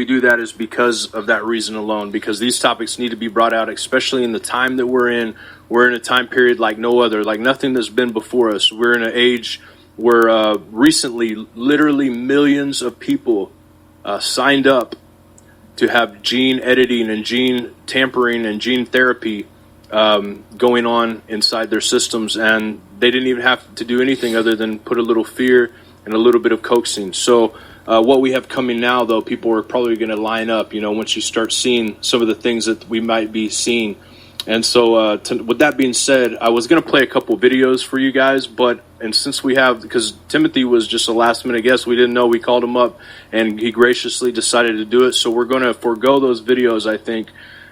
do that is because of that reason alone, because these topics need to be brought out, especially in the time that we're in. We're in a time period like no other, like nothing that's been before us. We're in an age where recently, literally millions of people signed up to have gene editing and gene tampering and gene therapy going on inside their systems, and they didn't even have to do anything other than put a little fear and a little bit of coaxing. So what we have coming now, though, people are probably going to line up, once you start seeing some of the things that we might be seeing. And so with that being said, I was going to play a couple videos for you guys, and since we have, because Timothy was just a last minute guest, we didn't know, we called him up and he graciously decided to do it. So we're going to forego those videos, I think,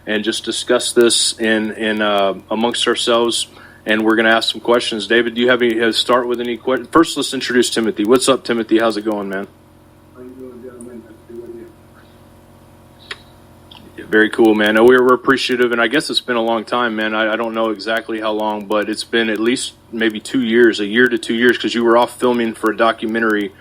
and just discuss this in amongst ourselves. And we're going to ask some questions. David, do you have any, start with any questions? First, let's introduce Timothy. What's up, Timothy? How's it going, man? How you doing, gentlemen? Nice to be with you. Very cool, man. We're appreciative, and I guess it's been a long time, man. I don't know exactly how long, but it's been at least maybe 2 years, a year to 2 years, because you were off filming for a documentary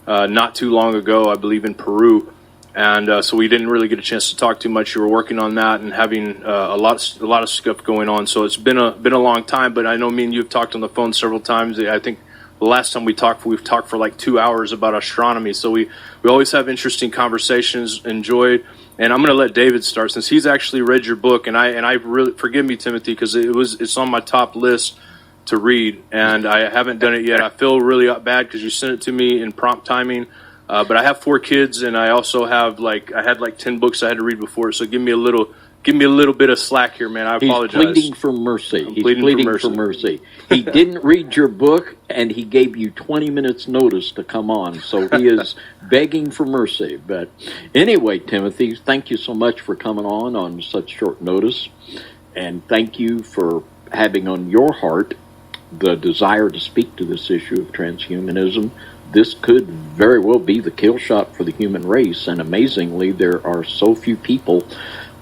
not too long ago, I believe, in Peru. And so we didn't really get a chance to talk too much. You were working on that and having a lot of stuff going on. So it's been a long time. But I know me and you have talked on the phone several times. I think the last time we've talked for like 2 hours about astronomy. So we always have interesting conversations. Enjoyed. And I'm going to let David start since he's actually read your book. And I really, forgive me, Timothy, because it's on my top list to read, and I haven't done it yet. I feel really bad because you sent it to me in prompt timing. But I have 4 kids, and I also have I had 10 books I had to read before. So give me a little bit of slack here, man. I apologize. He's pleading for mercy. He's pleading for mercy. He didn't read your book, and he gave you 20 minutes notice to come on. So he is begging for mercy. But anyway, Timothy, thank you so much for coming on such short notice. And thank you for having on your heart the desire to speak to this issue of transhumanism. This could very well be the kill shot for the human race, and amazingly, there are so few people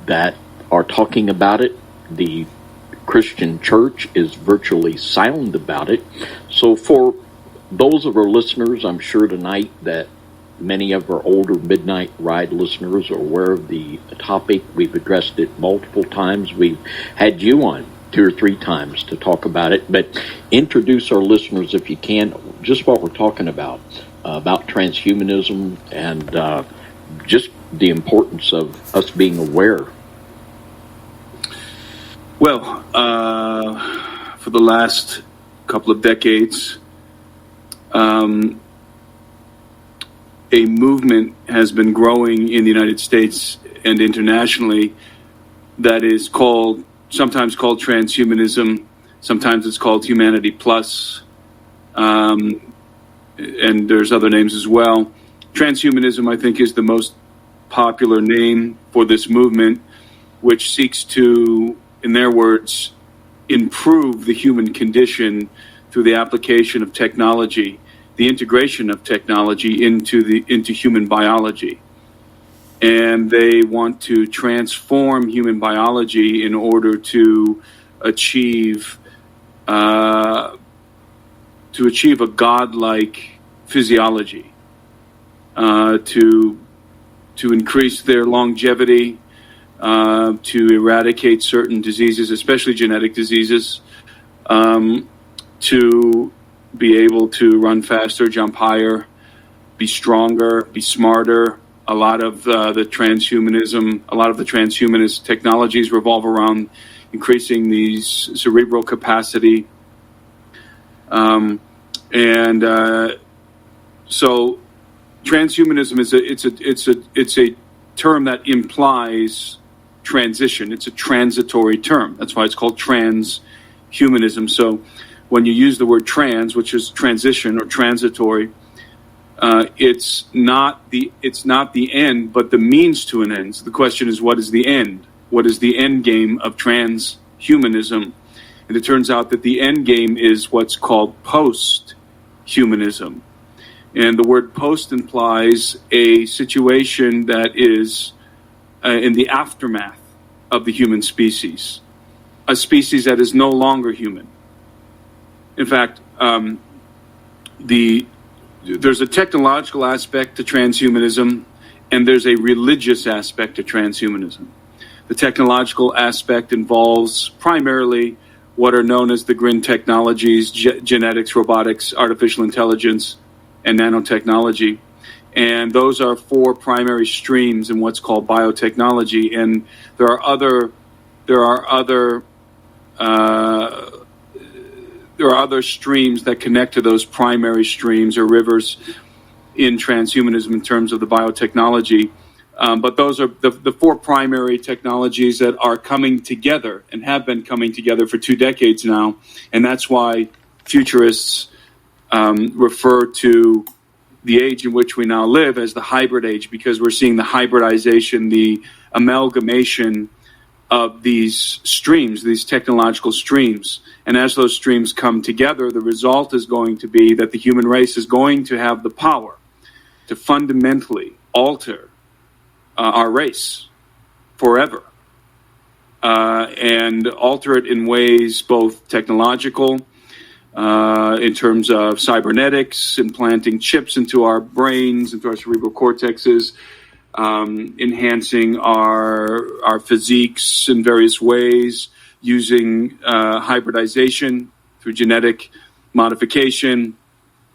that are talking about it. The Christian church is virtually silent about it. So for those of our listeners, I'm sure tonight that many of our older Midnight Ride listeners are aware of the topic. We've addressed it multiple times. We've had you on 2 or 3 times to talk about it, but introduce our listeners, if you can, just what we're talking about transhumanism and just the importance of us being aware. Well, for the last couple of decades, a movement has been growing in the United States and internationally that is sometimes called transhumanism, sometimes it's called Humanity Plus, and there's other names as well. Transhumanism, I think, is the most popular name for this movement, which seeks to, in their words, improve the human condition through the application of technology, the integration of technology into human biology. And they want to transform human biology in order to achieve a godlike physiology, to increase their longevity, to eradicate certain diseases, especially genetic diseases, to be able to run faster, jump higher, be stronger, be smarter. A lot of the transhumanist technologies revolve around increasing these cerebral capacity, so transhumanism is a term that implies transition. It's a transitory term. That's why it's called transhumanism. So when you use the word trans, which is transition or transitory, it's not the end, but the means to an end. So the question is, what is the end? What is the end game of transhumanism? And it turns out that the end game is what's called post-humanism. And the word post implies a situation that is in the aftermath of the human species, a species that is no longer human. In fact, there's a technological aspect to transhumanism, and there's a religious aspect to transhumanism. The technological aspect involves primarily what are known as the GRIN technologies: genetics, robotics, artificial intelligence, and nanotechnology. And those are four primary streams in what's called biotechnology. And there are other streams that connect to those primary streams or rivers in transhumanism in terms of the biotechnology. But those are the four primary technologies that are coming together and have been coming together for 2 decades now. And that's why futurists refer to the age in which we now live as the hybrid age, because we're seeing the hybridization, the amalgamation of these streams, these technological streams. And as those streams come together, the result is going to be that the human race is going to have the power to fundamentally alter our race forever, and alter it in ways both technological, in terms of cybernetics, implanting chips into our brains, into our cerebral cortexes, enhancing our physiques in various ways, using hybridization through genetic modification,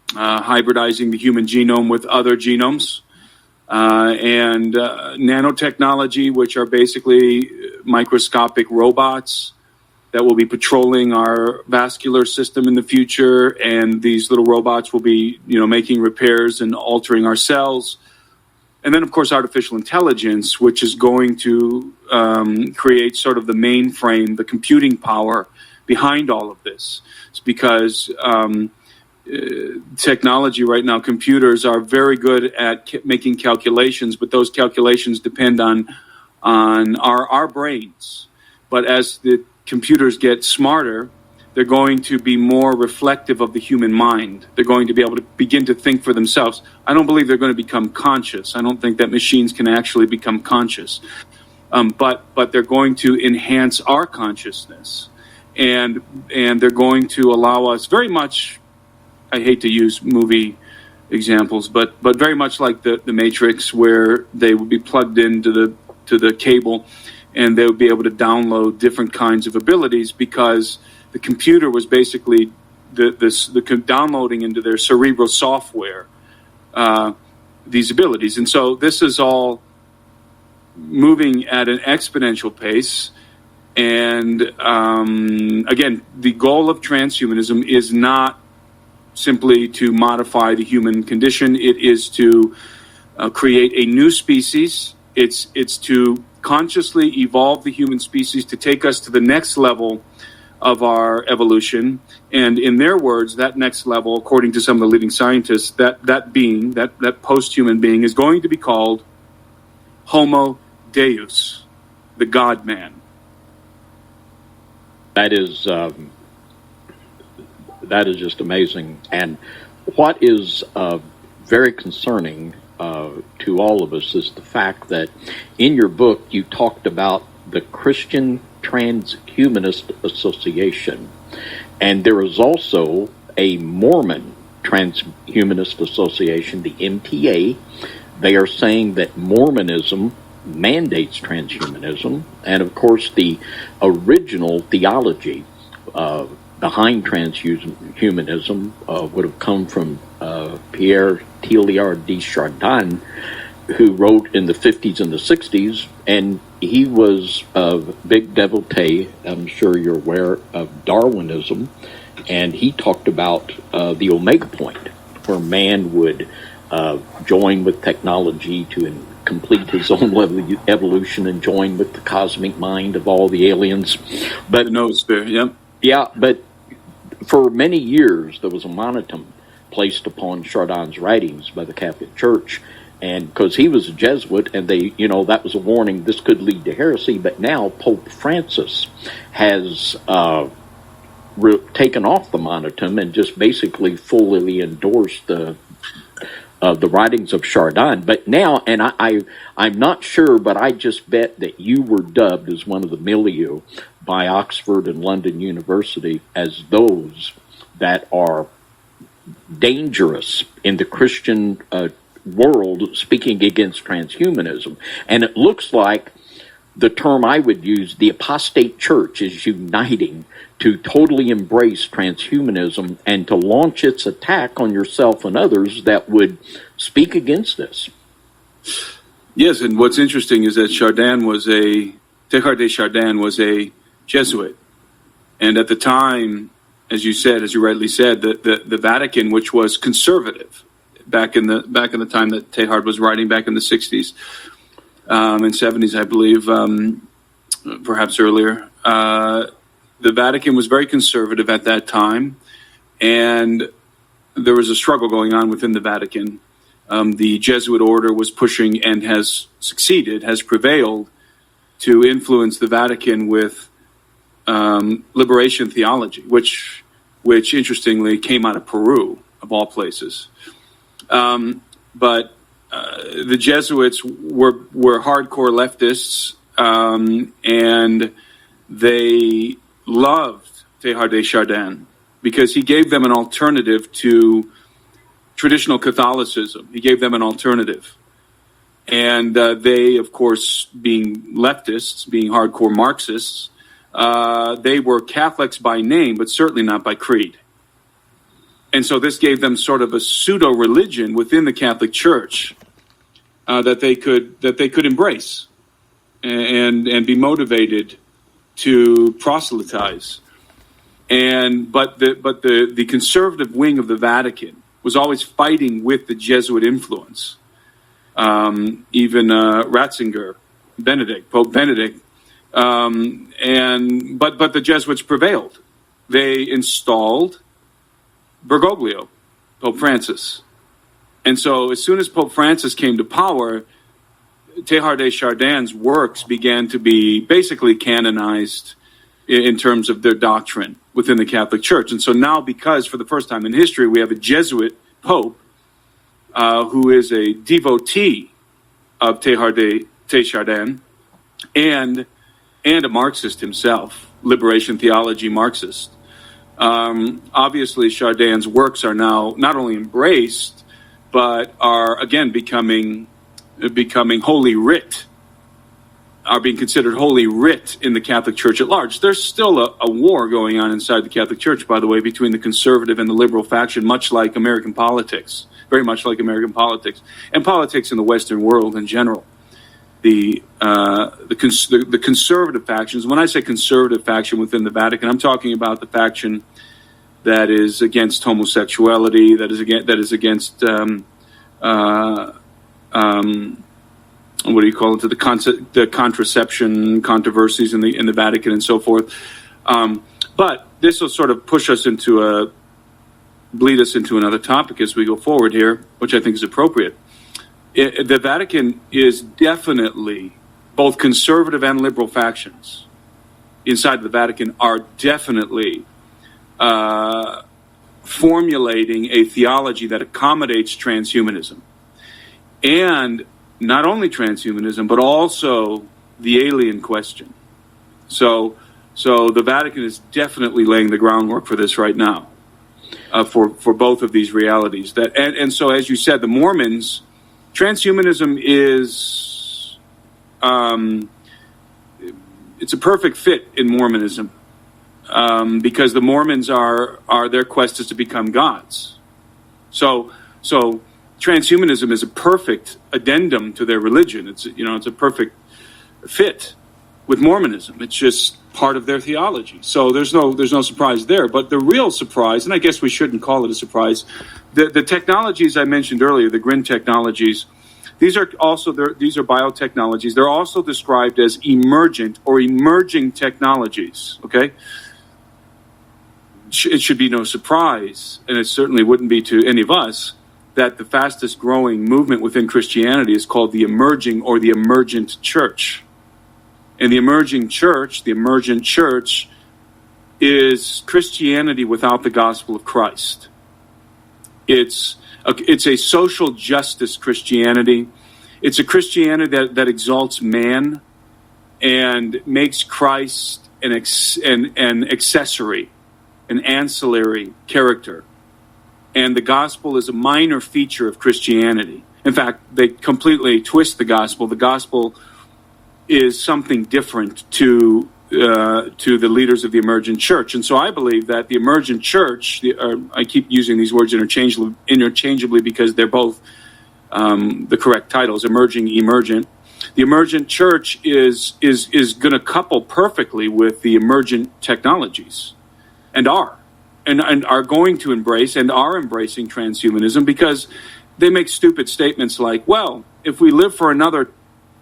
hybridizing the human genome with other genomes, and nanotechnology, which are basically microscopic robots that will be patrolling our vascular system in the future, and these little robots will be, making repairs and altering our cells. And then, of course, artificial intelligence, which is going to create sort of the mainframe, the computing power behind all of this. It's because technology right now, computers are very good at making calculations, but those calculations depend on our brains. But as the computers get smarter, they're going to be more reflective of the human mind. They're going to be able to begin to think for themselves. I don't believe they're going to become conscious. I don't think that machines can actually become conscious. But they're going to enhance our consciousness. And they're going to allow us very much, I hate to use movie examples, but very much like the Matrix, where they would be plugged into the cable, and they would be able to download different kinds of abilities, because the computer was basically the downloading into their cerebral software these abilities. And so this is all moving at an exponential pace. And again, the goal of transhumanism is not simply to modify the human condition. It is to create a new species. It's to consciously evolve the human species to take us to the next level of our evolution. And in their words, that next level, according to some of the leading scientists, that being, that post-human being, is going to be called Homo Deus, the God-man. That is just amazing. And what is very concerning to all of us is the fact that in your book you talked about the Christian Transhumanist Association, and there is also a Mormon Transhumanist Association, the MTA. They are saying that Mormonism mandates transhumanism, and of course the original theology behind transhumanism would have come from Pierre Teilhard de Chardin, who wrote in the 50s and the 60s, and he was a big devotee, I'm sure you're aware, of Darwinism, and he talked about the Omega Point, where man would join with technology to complete his own evolution and join with the cosmic mind of all the aliens. But the noosphere, yep. Yeah, but for many years there was a monotum placed upon Chardin's writings by the Catholic Church, and because he was a Jesuit, and they, that was a warning, this could lead to heresy. But now Pope Francis has taken off the monotum and just basically fully endorsed the writings of Chardin. But now, and I'm not sure, but I just bet that you were dubbed as one of the milieu by Oxford and London University as those that are dangerous in the Christian world speaking against transhumanism. And it looks like the term I would use, the apostate church, is uniting to totally embrace transhumanism and to launch its attack on yourself and others that would speak against this. Yes, and what's interesting is that Teilhard de Chardin was a Jesuit. And at the time, as you rightly said, the Vatican, which was conservative back in the time that Teilhard was writing, back in the 60s and 70s, I believe, perhaps earlier, the Vatican was very conservative at that time, and there was a struggle going on within the Vatican. The Jesuit order was pushing and has prevailed to influence the Vatican with liberation theology, which interestingly came out of Peru, of all places. But the Jesuits were hardcore leftists, and they loved Teilhard de Chardin because he gave them an alternative to traditional Catholicism. He gave them an alternative. And they, of course, being leftists, being hardcore Marxists, they were Catholics by name, but certainly not by creed. And so this gave them sort of a pseudo-religion within the Catholic Church that they could embrace and be motivated to proselytize. But the conservative wing of the Vatican was always fighting with the Jesuit influence. Even Ratzinger, Pope Benedict, but the Jesuits prevailed. They installed Bergoglio, Pope Francis. And so as soon as Pope Francis came to power, Teilhard de Chardin's works began to be basically canonized in terms of their doctrine within the Catholic Church. And so now, because for the first time in history we have a Jesuit Pope who is a devotee of Teilhard de Chardin and a Marxist himself, liberation theology Marxist. Obviously, Chardin's works are now not only embraced, but are again becoming holy writ, are being considered holy writ in the Catholic Church at large. There's still a war going on inside the Catholic Church, by the way, between the conservative and the liberal faction, much like American politics, very much like American politics, and politics in the Western world in general. The conservative factions. When I say conservative faction within the Vatican, I'm talking about the faction that is against homosexuality, that is against what do you call it? The contraception controversies in the Vatican and so forth. But this will sort of bleed us into another topic as we go forward here, which I think is appropriate. The Vatican is definitely, both conservative and liberal factions inside the Vatican are definitely formulating a theology that accommodates transhumanism. And not only transhumanism, but also the alien question. So the Vatican is definitely laying the groundwork for this right now, for both of these realities. And so, as you said, the Mormons, transhumanism is it's a perfect fit in Mormonism, because the Mormons are their quest is to become gods. So transhumanism is a perfect addendum to their religion. It's a perfect fit with Mormonism. It's just part of their theology. So there's no surprise there. But the real surprise, and I guess we shouldn't call it a surprise, the technologies I mentioned earlier, the GRIN technologies, these are biotechnologies. They're also described as emergent or emerging technologies. Okay. It should be no surprise, and it certainly wouldn't be to any of us, that the fastest growing movement within Christianity is called the emerging or the emergent church. And the emergent church is Christianity without the gospel of Christ. It's a social justice Christianity. It's a Christianity that exalts man and makes Christ an accessory, an ancillary character. And the gospel is a minor feature of Christianity. In fact, they completely twist the gospel. The gospel is something different to the leaders of the emergent church. And so I believe that the emergent church, I keep using these words interchangeably because they're both the correct titles, emerging, emergent. The emergent church is going to couple perfectly with the emergent technologies, and are going to embrace and are embracing transhumanism, because they make stupid statements like, well, if we live for another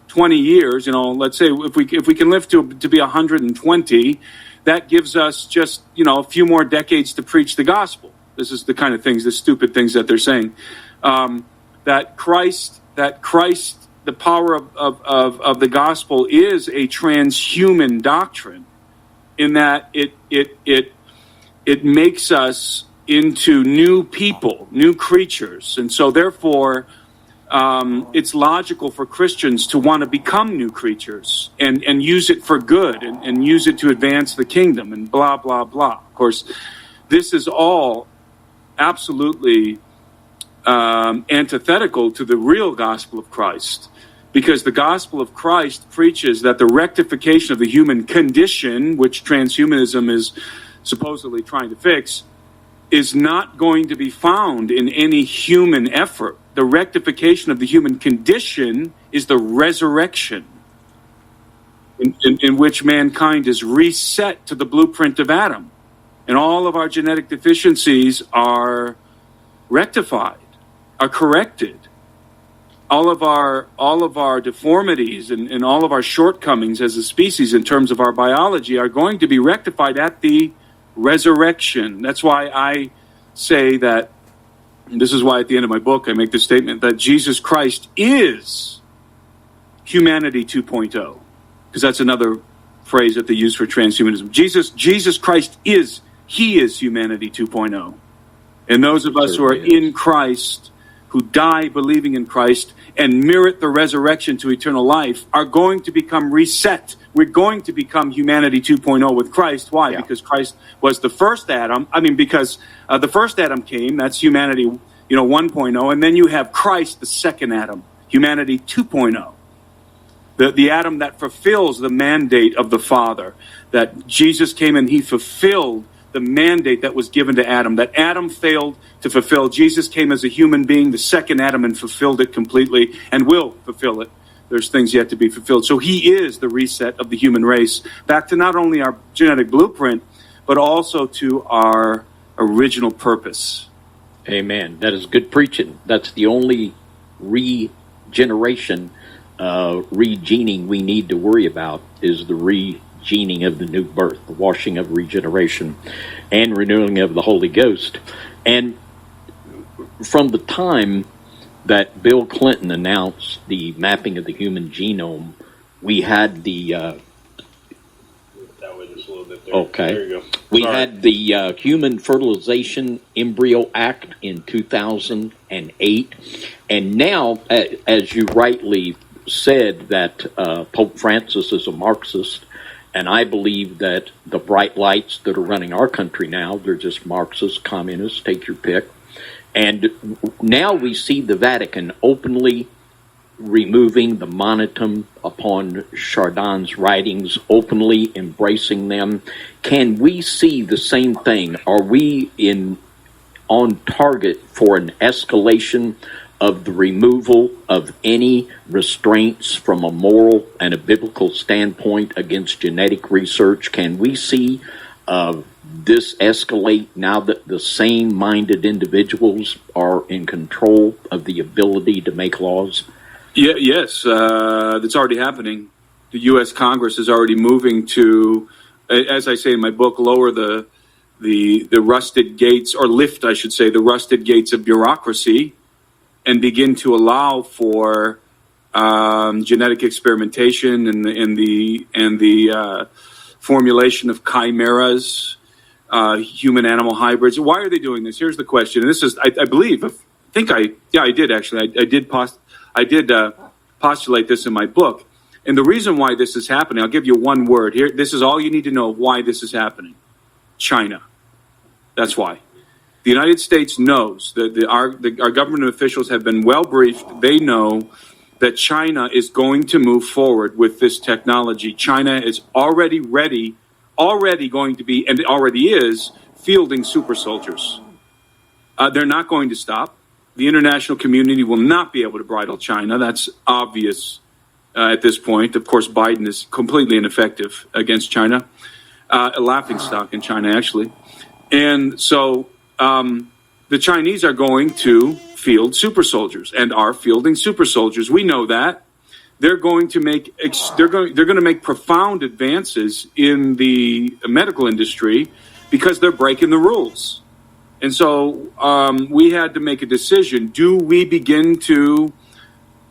20 years, let's say if we can live to be 120, that gives us just, a few more decades to preach the gospel. This is the kind of things, the stupid things that they're saying. That Christ, the power of the gospel is a transhuman doctrine, in that it makes us into new people, new creatures. And so therefore, it's logical for Christians to want to become new creatures and use it for good and use it to advance the kingdom and blah, blah, blah. Of course, this is all absolutely antithetical to the real gospel of Christ, because the gospel of Christ preaches that the rectification of the human condition, which transhumanism is supposedly trying to fix, is not going to be found in any human effort. The rectification of the human condition is the resurrection, in which mankind is reset to the blueprint of Adam, and all of our genetic deficiencies are rectified, are corrected. All of our deformities and all of our shortcomings as a species in terms of our biology are going to be rectified at the resurrection. That's why I say that, and this is why at the end of my book I make the statement that Jesus Christ is humanity 2.0, because that's another phrase that they use for transhumanism. Jesus Christ is humanity 2.0. And those of us who are in Christ, who die believing in Christ and merit the resurrection to eternal life, are going to become reset. We're going to become humanity 2.0 with Christ. Why? Yeah. Because Christ was the first Adam. Because the first Adam came, that's humanity 1.0, and then you have Christ, the second Adam, humanity 2.0. The Adam that fulfills the mandate of the Father, that Jesus came and he fulfilled the mandate that was given to Adam, that Adam failed to fulfill. Jesus came as a human being, the second Adam, and fulfilled it completely, and will fulfill it. There's things yet to be fulfilled. So he is the reset of the human race, back to not only our genetic blueprint, but also to our original purpose. Amen. That is good preaching. That's the only regeneration, regening we need to worry about, is the regening of the new birth, the washing of regeneration, and renewing of the Holy Ghost. And from the time that Bill Clinton announced the mapping of the human genome, we had the that way just a little bit there. Okay. There you go. We had the Human Fertilization Embryo Act in 2008, and now, as you rightly said, that Pope Francis is a Marxist, and I believe that the bright lights that are running our country now, they're just Marxists, communists, take your pick. And now we see the Vatican openly removing the monotum upon Chardin's writings, openly embracing them. Can we see the same thing? Are we on target for an escalation of the removal of any restraints from a moral and a biblical standpoint against genetic research? Can we see this escalate now that the same-minded individuals are in control of the ability to make laws? Yes, that's already happening. The U.S. Congress is already moving to, as I say in my book, lower the rusted gates, or lift, I should say, the rusted gates of bureaucracy, and begin to allow for genetic experimentation and the formulation of chimeras, human-animal hybrids. Why are they doing this? Here's the question. And this is, I did actually. I did postulate this in my book. And the reason why this is happening, I'll give you one word here. This is all you need to know why this is happening. China. That's why. The United States knows that our government officials have been well briefed. They know that China is going to move forward with this technology. China is already going to be, and already is, fielding super soldiers. They're not going to stop. The international community will not be able to bridle China. That's obvious at this point. Of course, Biden is completely ineffective against China, a laughingstock in China, actually. And so the Chinese are going to field super soldiers and are fielding super soldiers. We know that. They're going to make profound advances in the medical industry because they're breaking the rules. And so we had to make a decision. Do we begin to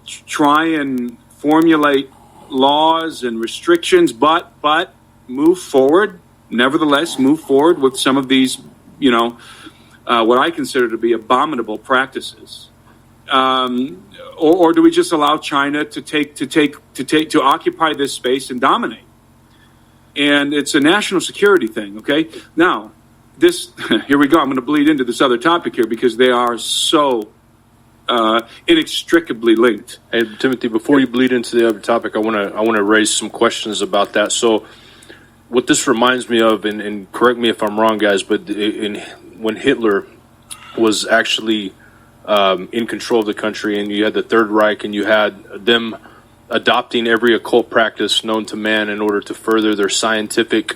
try and formulate laws and restrictions, but move forward, nevertheless move forward with some of these, what I consider to be abominable practices? Or do we just allow China to occupy this space and dominate? And it's a national security thing, okay? Now, here we go. I'm going to bleed into this other topic here because they are so inextricably linked. Hey, Timothy, before you bleed into the other topic, I want to raise some questions about that. So, what this reminds me of, and correct me if I'm wrong, guys, but when Hitler was actually in control of the country, and you had the Third Reich, and you had them adopting every occult practice known to man in order to further their scientific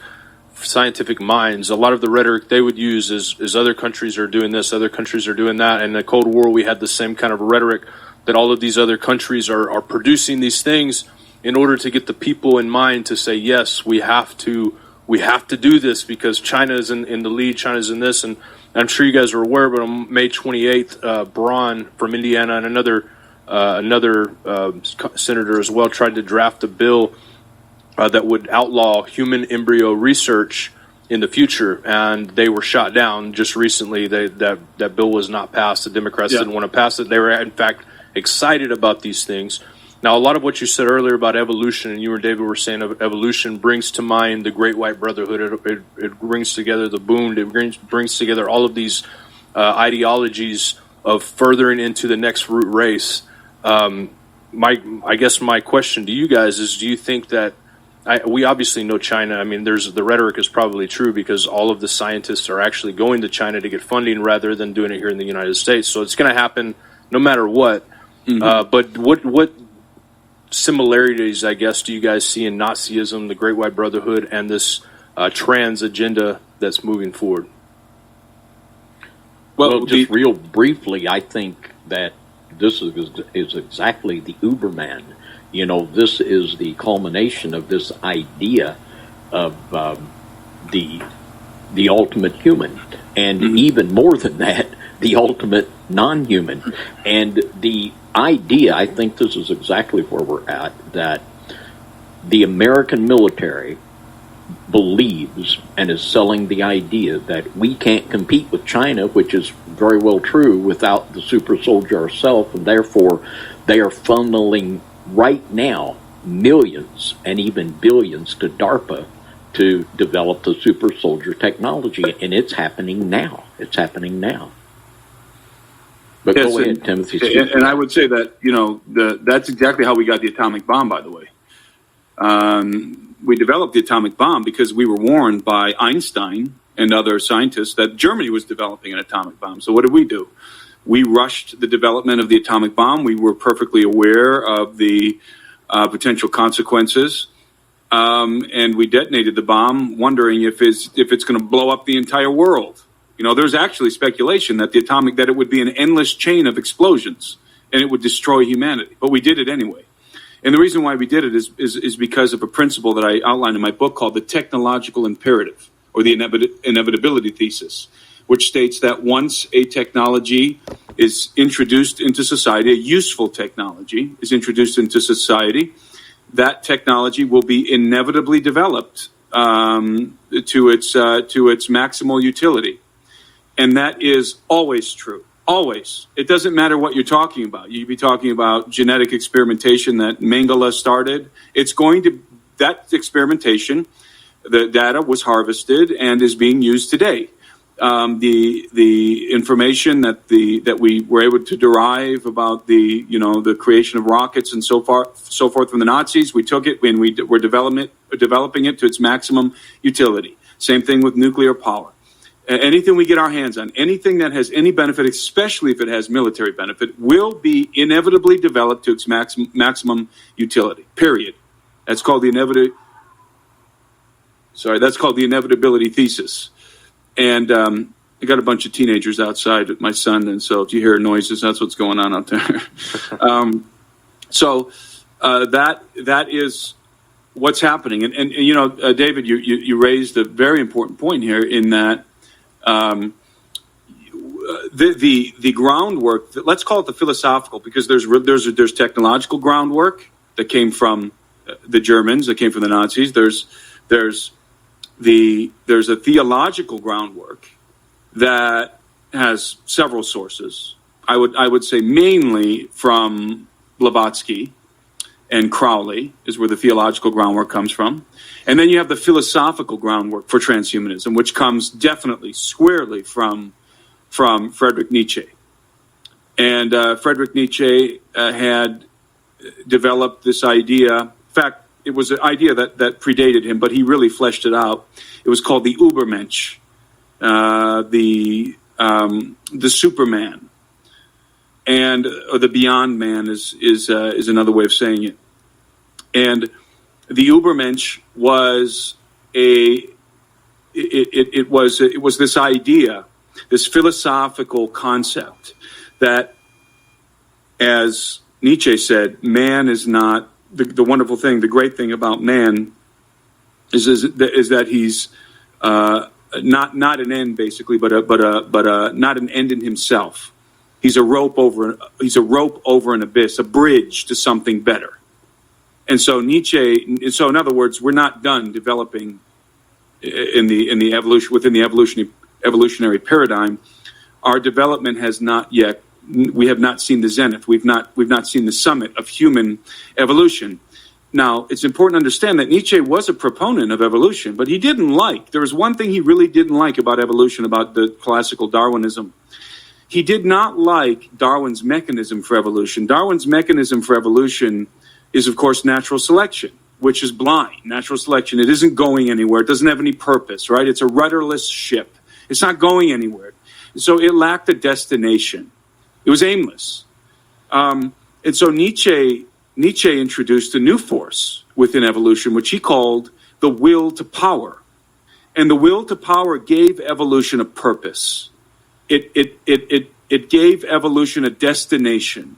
minds. A lot of the rhetoric they would use is other countries are doing this, other countries are doing that. In the Cold War, we had the same kind of rhetoric that all of these other countries are producing these things in order to get the people in mind to say, yes, we have to do this because China is in the lead, China's in this. And I'm sure you guys are aware, but on May 28th, Braun from Indiana and another senator as well tried to draft a bill that would outlaw human embryo research in the future, and they were shot down just recently. That bill was not passed. The Democrats didn't want to pass it. They were, in fact, excited about these things. Now, a lot of what you said earlier about evolution, and you and David were saying evolution, brings to mind the Great White Brotherhood. It brings together the Bund. It brings together all of these ideologies of furthering into the next root race. I guess my question to you guys is: do you think that we obviously know China? I mean, the rhetoric is probably true because all of the scientists are actually going to China to get funding rather than doing it here in the United States. So it's going to happen no matter what. Mm-hmm. But what similarities, I guess, do you guys see in Nazism, the Great White Brotherhood, and this trans agenda that's moving forward? Well, just real briefly, I think that this is exactly the Uberman. This is the culmination of this idea of the ultimate human, and even more than that, the ultimate non-human. And the idea, I think this is exactly where we're at, that the American military believes and is selling the idea that we can't compete with China, which is very well true, without the super soldier ourselves, and therefore they are funneling right now millions and even billions to DARPA to develop the super soldier technology, and it's happening now. But yes, go ahead, Timothy. And I would say that that's exactly how we got the atomic bomb. By the way, we developed the atomic bomb because we were warned by Einstein and other scientists that Germany was developing an atomic bomb. So what did we do? We rushed the development of the atomic bomb. We were perfectly aware of the potential consequences, and we detonated the bomb, wondering if it's going to blow up the entire world. There's actually speculation that it would be an endless chain of explosions, and it would destroy humanity. But we did it anyway. And the reason why we did it is because of a principle that I outlined in my book called the technological imperative, or the inevitability thesis, which states that once a technology is introduced into society, a useful technology is introduced into society, that technology will be inevitably developed to its maximal utility. And that is always true. Always. It doesn't matter what you're talking about. You could be talking about genetic experimentation that Mengele started. That experimentation, the data was harvested and is being used today. the information that we were able to derive about the creation of rockets and so forth from the Nazis. We took it and we're developing it to its maximum utility. Same thing with nuclear power. Anything we get our hands on, anything that has any benefit, especially if it has military benefit, will be inevitably developed to its maximum utility. Period. That's called the inevitability thesis. And I got a bunch of teenagers outside with my son, and so if you hear noises, that's what's going on out there. That is what's happening. And David, you raised a very important point here in that the groundwork, let's call it the philosophical, because there's technological groundwork that came from the Germans, that came from the Nazis. There's a theological groundwork that has several sources. I would say mainly from Blavatsky and Crowley is where the theological groundwork comes from. And then you have the philosophical groundwork for transhumanism, which comes definitely squarely from Friedrich Nietzsche. And Friedrich Nietzsche had developed this idea. In fact, it was an idea that predated him, but he really fleshed it out. It was called the Übermensch, the Superman, or the Beyond Man is another way of saying it. And the Übermensch was it was this idea, this philosophical concept that, as Nietzsche said, man is not the wonderful thing. The great thing about man is that he's not an end, basically, but not an end in himself. He's a rope over an abyss, a bridge to something better. And so in other words, we're not done developing within the evolutionary paradigm. Our development has not yet. We have not seen the zenith. We've not seen the summit of human evolution. Now, it's important to understand that Nietzsche was a proponent of evolution, but there was one thing he really didn't like about evolution, about the classical Darwinism. He did not like Darwin's mechanism for evolution. Darwin's mechanism for evolution is, of course, natural selection, which is blind. Natural selection, it isn't going anywhere. It doesn't have any purpose, right? It's a rudderless ship. It's not going anywhere. So it lacked a destination. It was aimless. And so Nietzsche introduced a new force within evolution, which he called the will to power. And the will to power gave evolution a purpose. It gave evolution a destination.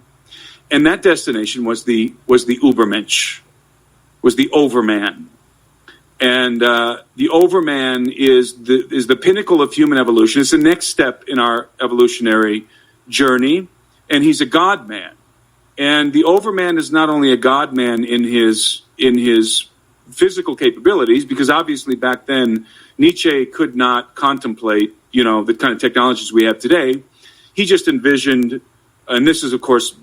And that destination was the Übermensch, was the Overman. And the Overman is the pinnacle of human evolution. It's the next step in our evolutionary journey, and he's a God man. And the Overman is not only a God man in his physical capabilities, because obviously back then Nietzsche could not contemplate, the kind of technologies we have today. He just envisioned, and this is of course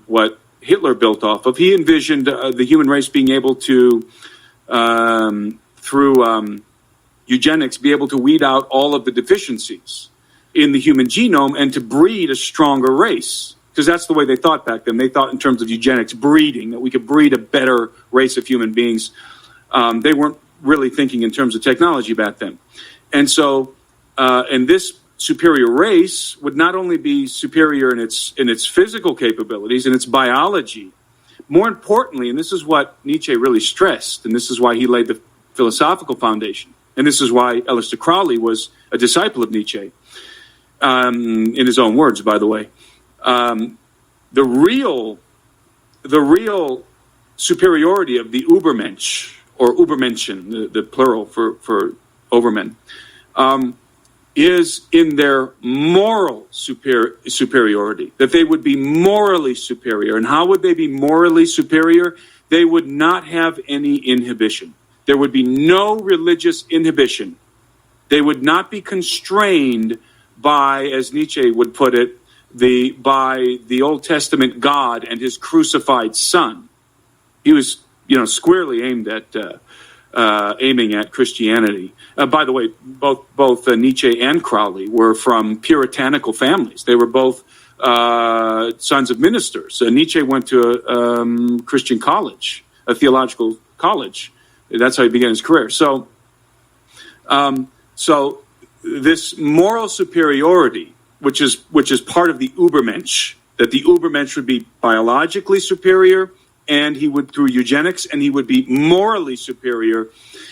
what Hitler built off of. He envisioned the human race being able to, through eugenics, be able to weed out all of the deficiencies in the human genome and to breed a stronger race. Because that's the way they thought back then. They thought in terms of eugenics, breeding, that we could breed a better race of human beings. They weren't really thinking in terms of technology back then. And so, and this superior race would not only be superior in its physical capabilities, in its biology, more importantly, and this is what Nietzsche really stressed, and this is why he laid the philosophical foundation, and this is why Aleister Crowley was a disciple of Nietzsche, in his own words, by the way. The real superiority of the Übermensch, or Übermenschen, the plural for overmen, is in their moral superiority, that they would be morally superior. And how would they be morally superior? They would not have any inhibition. There would be no religious inhibition. They would not be constrained by, as Nietzsche would put it, by the Old Testament God and his crucified son. He was, squarely aimed at aiming at Christianity. By the way, both Nietzsche and Crowley were from puritanical families. They were both sons of ministers. Nietzsche went to a Christian college, a theological college. That's how he began his career. So this moral superiority, which is part of the Übermensch, that the Übermensch would be biologically superior, and he would, through eugenics, and he would be morally superior.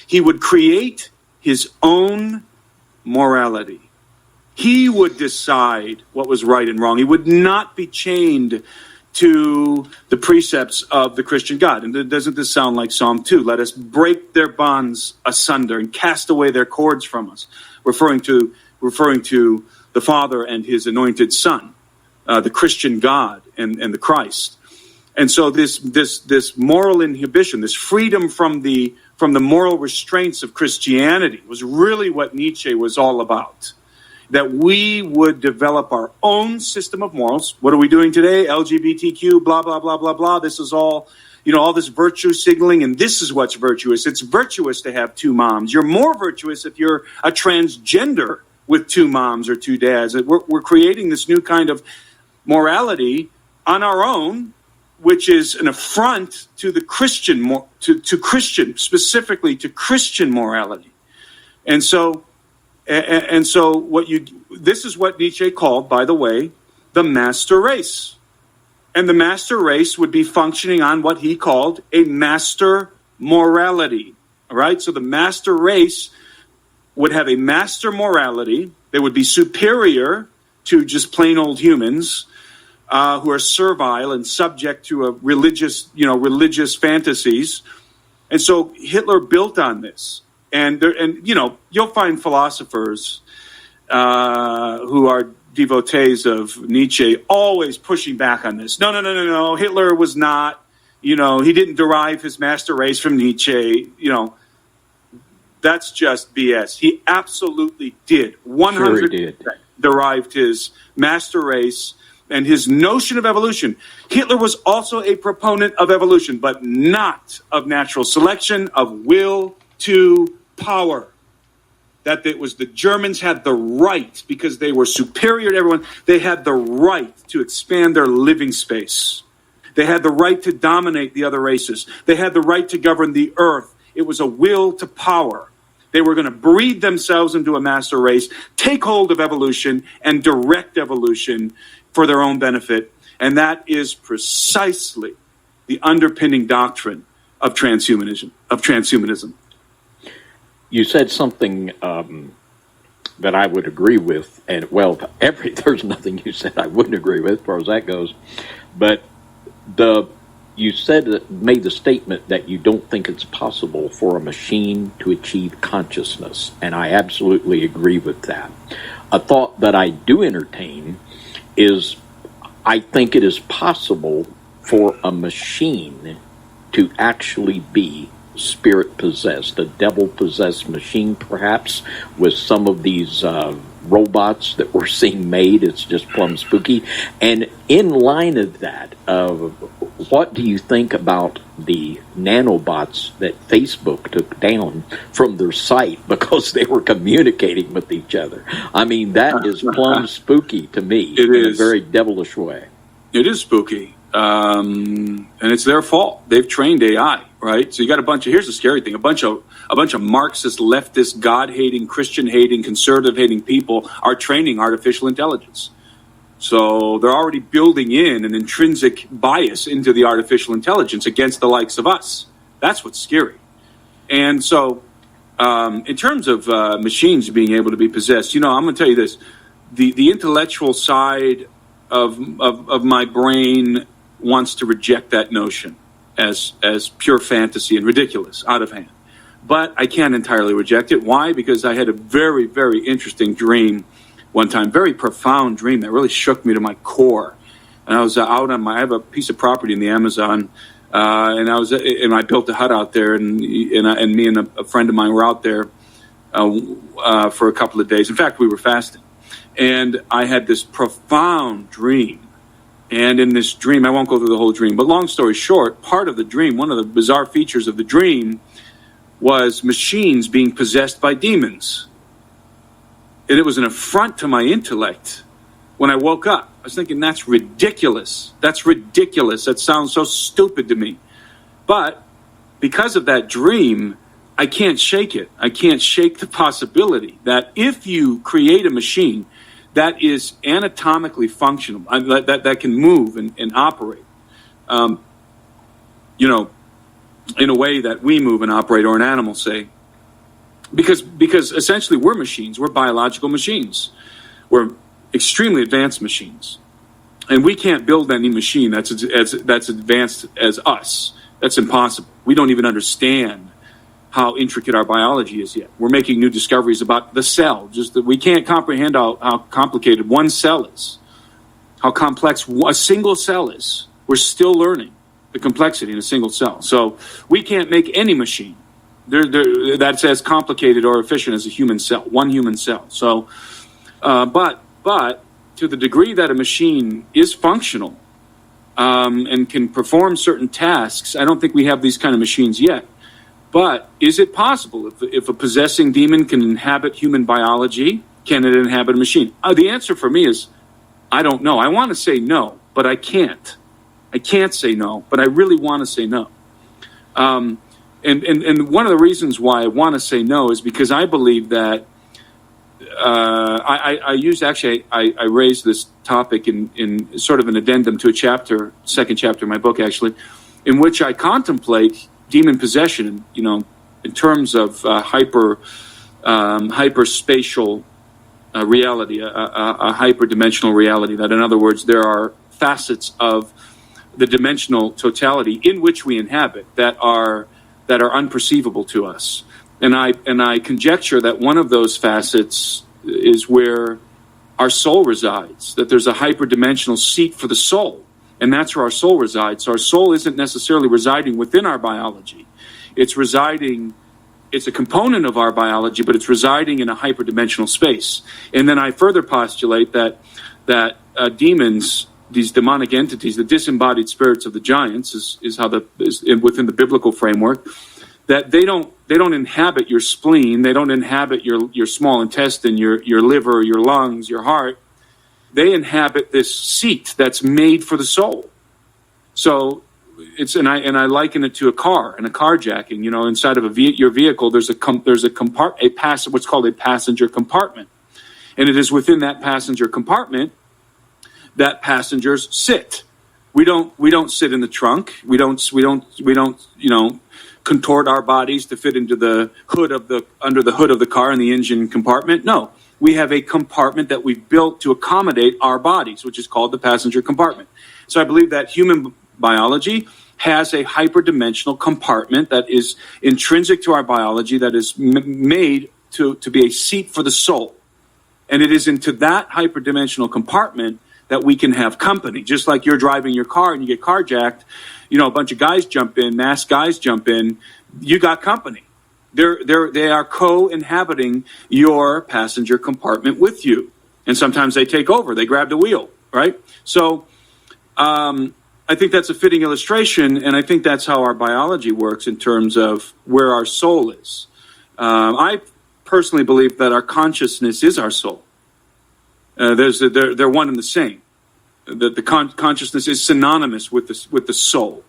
He would create his own morality. He would decide what was right and wrong. He would not be chained to the precepts of the Christian God. And doesn't this sound like Psalm 2? Let us break their bonds asunder and cast away their cords from us, referring to the Father and his anointed Son, the Christian God and the Christ. And so this moral inhibition, this freedom from the moral restraints of Christianity was really what Nietzsche was all about. That we would develop our own system of morals. What are we doing today? LGBTQ, blah, blah, blah, blah, blah. This is all, all this virtue signaling, and this is what's virtuous. It's virtuous to have two moms. You're more virtuous if you're a transgender with two moms or two dads. We're creating this new kind of morality on our own, which is an affront to the Christian, to Christian, specifically to Christian morality. And so this is what Nietzsche called, by the way, the master race. And the master race would be functioning on what he called a master morality. All right? So the master race would have a master morality. They would be superior to just plain old humans, who are servile and subject to religious fantasies. And so Hitler built on this. And you'll find philosophers who are devotees of Nietzsche always pushing back on this. No. Hitler was not, he didn't derive his master race from Nietzsche. That's just BS. He absolutely did. 100% derived his master race and his notion of evolution. Hitler was also a proponent of evolution, but not of natural selection, of will to power. That it was the Germans had the right, because they were superior to everyone, they had the right to expand their living space. They had the right to dominate the other races. They had the right to govern the earth. It was a will to power. They were going to breed themselves into a master race, take hold of evolution, and direct evolution for their own benefit. And that is precisely the underpinning doctrine of transhumanism. You said something that I would agree with, and there's nothing you said I wouldn't agree with, as far as that goes. But you made the statement that you don't think it's possible for a machine to achieve consciousness, and I absolutely agree with that. A thought that I do entertain is I think it is possible for a machine to actually be spirit-possessed, a devil-possessed machine, perhaps, with some of these robots that we're seeing made. It's just plumb spooky. And in line of that, what do you think about the nanobots that Facebook took down from their site because they were communicating with each other? I mean, that is plumb spooky to me. It is. In a very devilish way. It is spooky. And it's their fault. They've trained AI, right? So you got here's the scary thing, a bunch of Marxist, leftist, God-hating, Christian-hating, conservative-hating people are training artificial intelligence. So they're already building in an intrinsic bias into the artificial intelligence against the likes of us. That's what's scary. And so in terms of machines being able to be possessed, I'm going to tell you this, the intellectual side of my brain wants to reject that notion as pure fantasy and ridiculous, out of hand. But I can't entirely reject it. Why? Because I had a very, very interesting dream one time, very profound dream that really shook me to my core. And I was out on I have a piece of property in the Amazon, and I built a hut out there, and me and a friend of mine were out there for a couple of days. In fact, we were fasting, and I had this profound dream. And in this dream, I won't go through the whole dream, but long story short, part of the dream, one of the bizarre features of the dream was machines being possessed by demons. And it was an affront to my intellect when I woke up. I was thinking, that's ridiculous. That's ridiculous. That sounds so stupid to me. But because of that dream, I can't shake it. I can't shake the possibility that if you create a machine that is anatomically functional, that can move and operate, in a way that we move and operate, or an animal, say, because essentially we're machines. We're biological machines. We're extremely advanced machines, and we can't build any machine that's advanced as us. That's impossible. We don't even understand how intricate our biology is yet. We're making new discoveries about the cell. Just that we can't comprehend how complicated one cell is, how complex a single cell is. We're still learning the complexity in a single cell. So we can't make any machine that's as complicated or efficient as a human cell, one human cell. So, but to the degree that a machine is functional and can perform certain tasks, I don't think we have these kind of machines yet. But is it possible if a possessing demon can inhabit human biology, can it inhabit a machine? The answer for me is, I don't know. I want to say no, but I can't. I can't say no, but I really want to say no. And one of the reasons why I want to say no is because I believe that I raised this topic in sort of an addendum to a chapter, second chapter of my book, actually, in which I contemplate demon possession, in terms of hyperspatial reality, a hyperdimensional reality. That, in other words, there are facets of the dimensional totality in which we inhabit that are unperceivable to us. And I conjecture that one of those facets is where our soul resides, that there's a hyperdimensional seat for the soul, and that's where our soul resides. So our soul isn't necessarily residing within our biology. It's a component of our biology, but it's residing in a hyperdimensional space. And then I further postulate that demons, these demonic entities, the disembodied spirits of the giants, is how within the biblical framework, that they don't inhabit your spleen, they don't inhabit your small intestine, your liver, your lungs, your heart. They inhabit this seat that's made for the soul. So I liken it to a car and a carjacking. Inside of your vehicle, there's what's called a passenger compartment, and it is within that passenger compartment that passengers sit. We don't sit in the trunk. We don't contort our bodies to fit into the hood under the hood of the car in the engine compartment. No, we have a compartment that we've built to accommodate our bodies, which is called the passenger compartment. So I believe that human biology has a hyperdimensional compartment that is intrinsic to our biology, that is made to be a seat for the soul. And it is into that hyperdimensional compartment that we can have company. Just like you're driving your car and you get carjacked, a bunch of guys jump in, masked guys jump in, you got company. They are co-inhabiting your passenger compartment with you. And sometimes they take over, they grab the wheel, right? So I think that's a fitting illustration, and I think that's how our biology works in terms of where our soul is. I personally believe that our consciousness is our soul. They're one and the same. The consciousness is synonymous with the soul,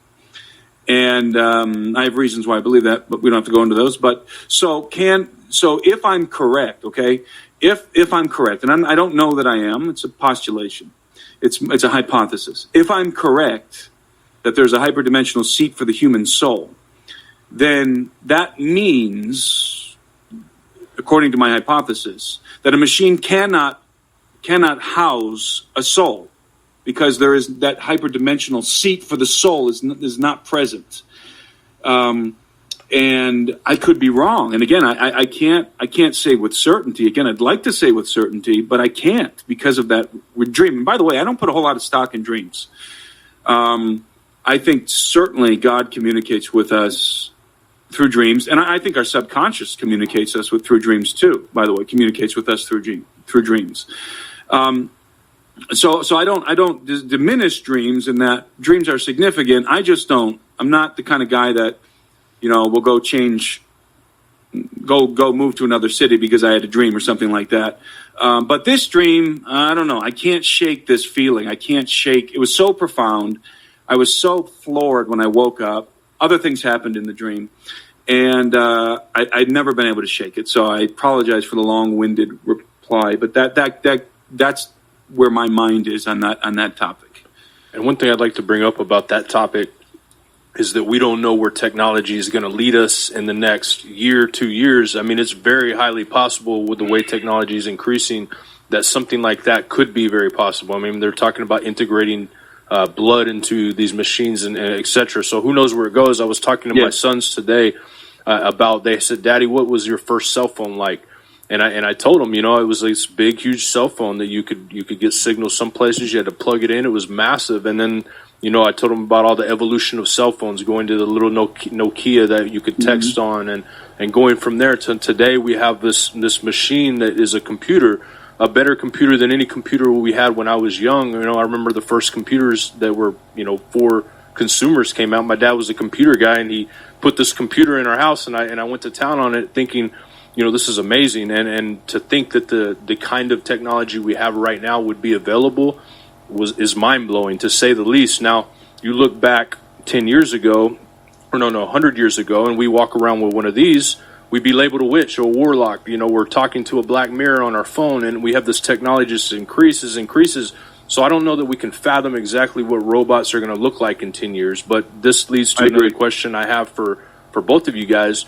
and I have reasons why I believe that, but we don't have to go into those. But so if I'm correct, okay, if I'm correct, and I don't know that I am, it's a postulation, it's a hypothesis. If I'm correct that there's a hyperdimensional seat for the human soul, then that means, according to my hypothesis, that a machine cannot house a soul, because there is that hyperdimensional seat for the soul is not present. And I could be wrong. And again, I can't say with certainty. Again, I'd like to say with certainty, but I can't because of that dream. And by the way, I don't put a whole lot of stock in dreams. I think certainly God communicates with us through dreams, and I think our subconscious communicates us through dreams too. By the way, communicates with us through dreams. So I don't diminish dreams, in that dreams are significant. I'm not the kind of guy that will go change go move to another city because I had a dream or something like that. But this dream, I don't know. I can't shake this feeling. It was so profound. I was so floored when I woke up. Other things happened in the dream, and I'd never been able to shake it. So I apologize for the long-winded reply, but that's where my mind is on that topic. And one thing I'd like to bring up about that topic is that we don't know where technology is going to lead us in the next year, 2 years. I mean, it's very highly possible with the way technology is increasing that something like that could be very possible. I mean, they're talking about integrating blood into these machines and et cetera. So who knows where it goes? I was talking to my sons today they said, Daddy, what was your first cell phone like? And I told them, it was this big, huge cell phone that you could get signals some places. You had to plug it in. It was massive. And then, I told them about all the evolution of cell phones, going to the little Nokia that you could text on, and going from there to today we have this machine that is a computer, a better computer than any computer we had when I was young. I remember the first computers that were, for consumers came out. My dad was a computer guy, and he put this computer in our house, and I went to town on it thinking, this is amazing. And to think that the kind of technology we have right now would be available is mind-blowing, to say the least. Now, you look back 10 years ago, 100 years ago, and we walk around with one of these, we'd be labeled a witch or a warlock. We're talking to a black mirror on our phone, and we have this technology just increases. So I don't know that we can fathom exactly what robots are going to look like in 10 years, but this leads to another question I have for both of you guys.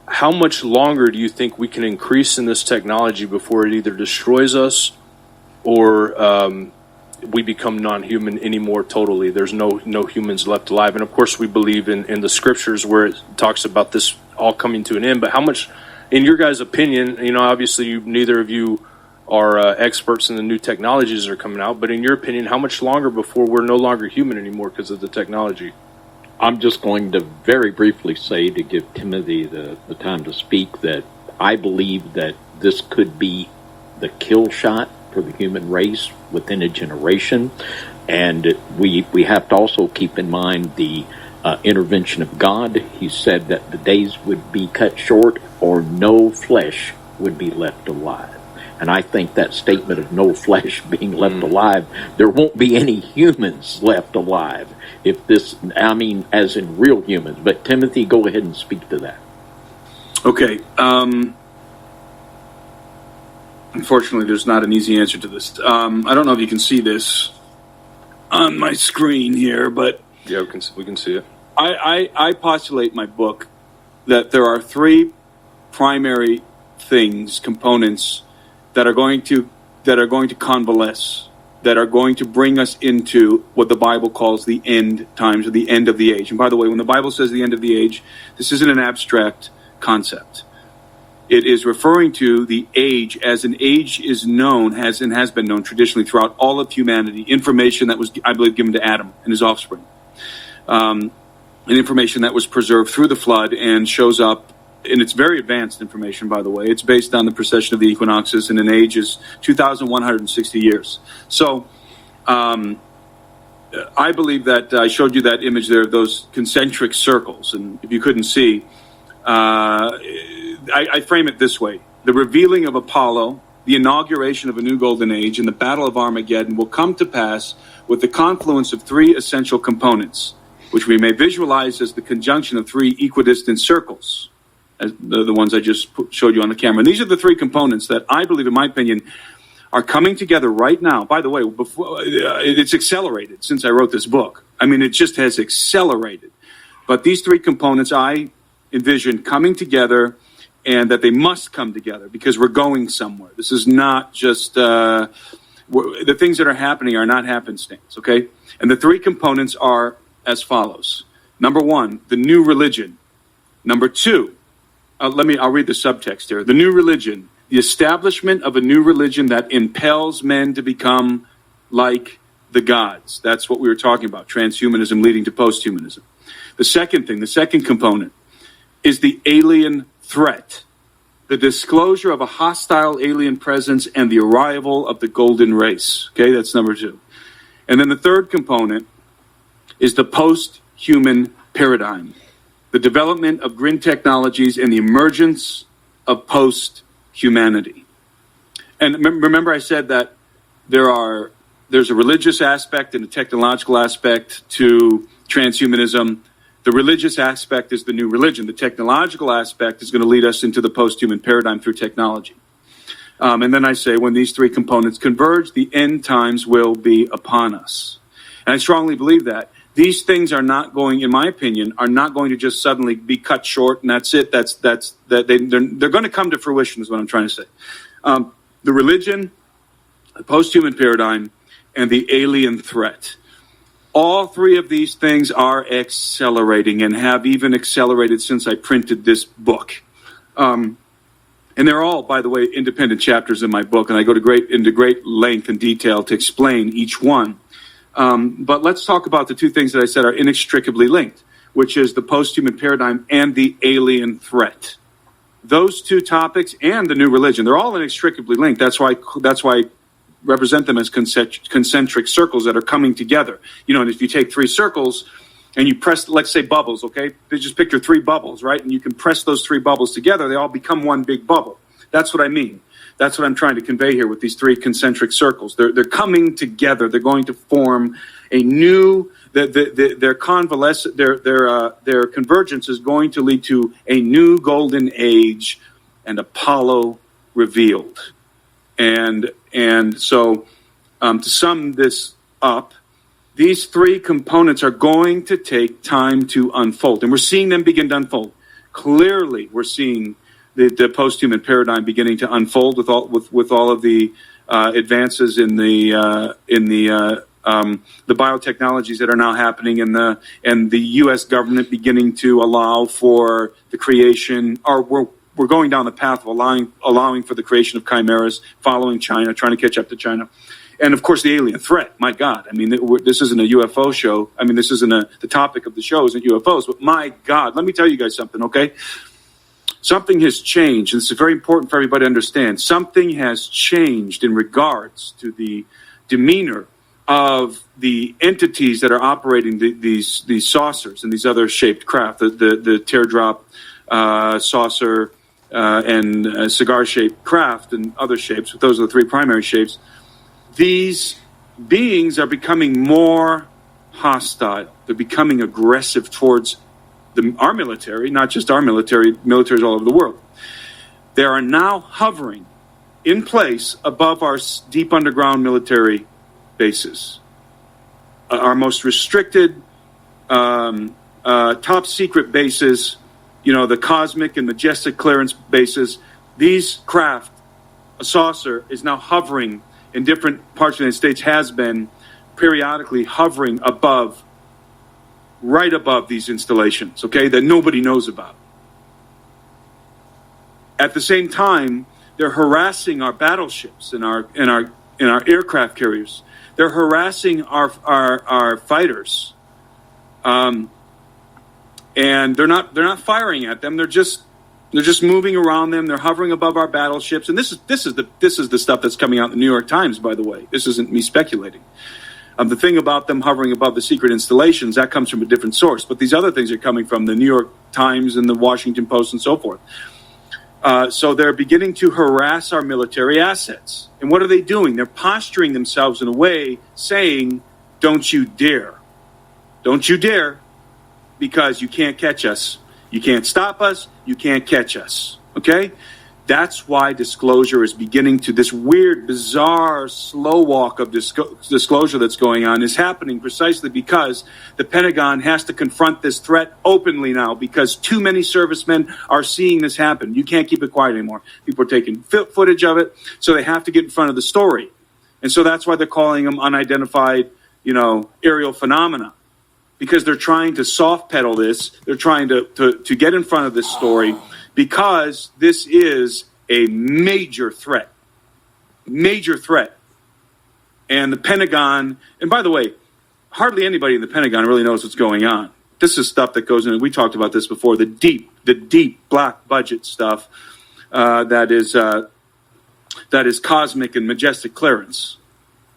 How much longer do you think we can increase in this technology before it either destroys us or we become non-human anymore totally? There's no humans left alive. And of course we believe in the scriptures where it talks about this all coming to an end. But how much, in your guys' opinion, obviously neither of you are experts in the new technologies that are coming out, but in your opinion, how much longer before we're no longer human anymore because of the technology? I'm just going to very briefly say, to give Timothy the time to speak, that I believe that this could be the kill shot for the human race within a generation. And we have to also keep in mind the intervention of God. He said that the days would be cut short or no flesh would be left alive. And I think that statement of no flesh being left alive, there won't be any humans left alive. As in real humans. But Timothy, go ahead and speak to that. Okay. Unfortunately, there's not an easy answer to this. I don't know if you can see this on my screen here, but yeah, we can see it. I postulate in my book that there are three primary components that are going to convalesce, that are going to bring us into what the Bible calls the end times, or the end of the age. And by the way, when the Bible says the end of the age, this isn't an abstract concept. It is referring to the age as an age is known, has been known traditionally throughout all of humanity. Information that was, I believe, given to Adam and his offspring. And information that was preserved through the flood and shows up, and it's very advanced information, by the way. It's based on the precession of the equinoxes, and an age is 2,160 years. So I believe that I showed you that image there of those concentric circles, and if you couldn't see, I frame it this way. The revealing of Apollo, the inauguration of a new golden age, and the battle of Armageddon will come to pass with the confluence of three essential components, which we may visualize as the conjunction of three equidistant circles, as the ones I just showed you on the camera. And these are the three components that I believe, in my opinion, are coming together right now. By the way, it's accelerated since I wrote this book. I mean, it just has accelerated. But these three components I envision coming together, and that they must come together because we're going somewhere. This is not just the things that are happening are not happenstance, okay? And the three components are as follows. Number one, the new religion. Number two, I'll read the subtext here. The new religion, the establishment of a new religion that impels men to become like the gods. That's what we were talking about, transhumanism leading to posthumanism. The second component is the alien threat, the disclosure of a hostile alien presence and the arrival of the golden race. Okay, that's number two. And then the third component is the post-human paradigm. the development of green technologies, and the emergence of post-humanity. And remember I said that there's a religious aspect and a technological aspect to transhumanism. The religious aspect is the new religion. The technological aspect is going to lead us into the post-human paradigm through technology. And then I say, when these three components converge, the end times will be upon us. And I strongly believe that. These things are not going, in my opinion, are not going to just suddenly be cut short and that's it. They're going to come to fruition is what I'm trying to say. The religion, the post-human paradigm, and the alien threat. All three of these things are accelerating and have even accelerated since I printed this book. And they're all, by the way, independent chapters in my book, and I go into great length and detail to explain each one. But let's talk about the two things that I said are inextricably linked, which is the post-human paradigm and the alien threat. Those two topics and the new religion, they're all inextricably linked. That's why I represent them as concentric circles that are coming together. You know, and if you take three circles and you press, let's say bubbles, okay? They just picture three bubbles, right? And you can press those three bubbles together. They all become one big bubble. That's what I mean. That's what I'm trying to convey here with these three concentric circles. They're coming together. They're going to form a new. Their convergence is going to lead to a new golden age, and Apollo revealed. And so to sum this up, these three components are going to take time to unfold, and we're seeing them begin to unfold. Clearly, we're seeing the post-human paradigm beginning to unfold with all of the advances in the biotechnologies that are now happening, and the U.S. government beginning to allow for the creation, or we're going down the path of allowing for the creation of chimeras, following China, trying to catch up to China. And, of course, the alien threat. My God. I mean, this isn't a UFO show. I mean, this isn't the topic of the show isn't UFOs. But, my God, let me tell you guys something, okay? Something has changed, and it's very important for everybody to understand. Something has changed in regards to the demeanor of the entities that are operating these saucers and these other shaped craft, the teardrop, saucer, and cigar-shaped craft and other shapes. Those are the three primary shapes. These beings are becoming more hostile. They're becoming aggressive towards our military, not just our militaries all over the world. They are now hovering in place above our deep underground military bases. Our most restricted, top secret bases, the cosmic and majestic clearance bases. These craft, a saucer, is now hovering in different parts of the United States, has been periodically hovering right above these installations, okay, that nobody knows about. At the same time, they're harassing our battleships and our aircraft carriers. They're harassing our fighters, and they're not firing at them. They're just moving around them. They're hovering above our battleships, and this is the stuff that's coming out in the New York Times. By the way, this isn't me speculating. The thing about them hovering above the secret installations, that comes from a different source. But these other things are coming from the New York Times and the Washington Post and so forth. So they're beginning to harass our military assets. And what are they doing? They're posturing themselves in a way saying, don't you dare. Don't you dare, because you can't catch us. You can't stop us. You can't catch us. Okay? That's why disclosure is beginning to, this weird, bizarre, slow walk of disclosure that's going on is happening precisely because the Pentagon has to confront this threat openly now, because too many servicemen are seeing this happen. You can't keep it quiet anymore. People are taking footage of it, so they have to get in front of the story. And so that's why they're calling them unidentified, aerial phenomena, because they're trying to soft pedal this. They're trying to get in front of this story, because this is a major threat. Major threat. And the Pentagon, and by the way, hardly anybody in the Pentagon really knows what's going on. This is stuff that goes in, we talked about this before, the deep black budget stuff that is cosmic and majestic clearance.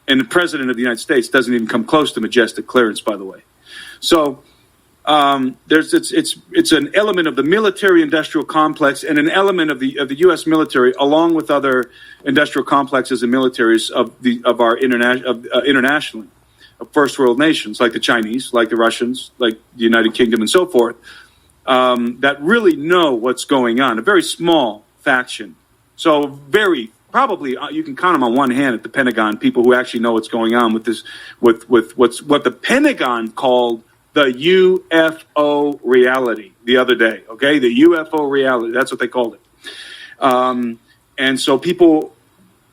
And the President of the United States doesn't even come close to majestic clearance, by the way. So it's an element of the military-industrial complex and an element of the U.S. military, along with other industrial complexes and militaries internationally, of first world nations like the Chinese, like the Russians, like the United Kingdom, and so forth, that really know what's going on. A very small faction, so very. Probably you can count them on one hand at the Pentagon, people who actually know what's going on with this, with what the Pentagon called the UFO reality the other day. Okay, the UFO reality, that's what they called it. And so people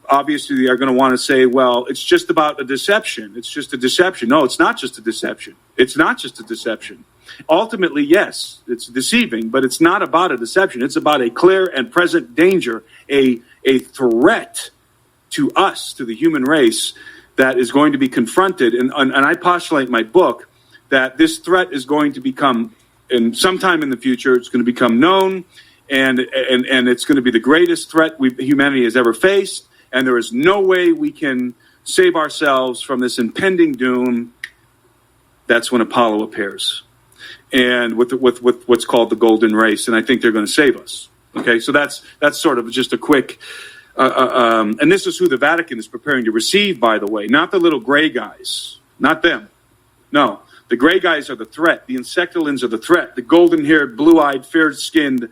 obviously are going to want to say, well, it's just about a deception. It's just a deception. No, it's not just a deception. It's not just a deception. Ultimately, yes, it's deceiving, but it's not about a deception. It's about a clear and present danger, a threat to us, to the human race, that is going to be confronted. And I postulate in my book that this threat is going to become, and sometime in the future, it's going to become known, and it's going to be the greatest threat humanity has ever faced. And there is no way we can save ourselves from this impending doom. That's when Apollo appears, and with what's called the golden race. And I think they're going to save us. Okay, so that's sort of just a quick, and this is who the Vatican is preparing to receive, by the way, not the little gray guys, not them. No, the gray guys are the threat. The insectolins are the threat. The golden-haired, blue-eyed, fair-skinned,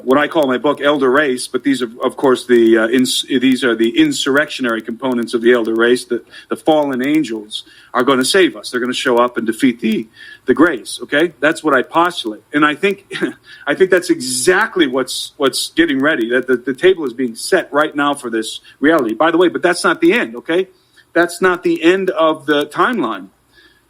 what I call in my book elder race, but these are, of course, these are the insurrectionary components of the elder race. The fallen angels are going to save us. They're going to show up and defeat the grace. Okay, that's what I postulate, and I think that's exactly what's getting ready. That the table is being set right now for this reality. By the way, but that's not the end. Okay, that's not the end of the timeline,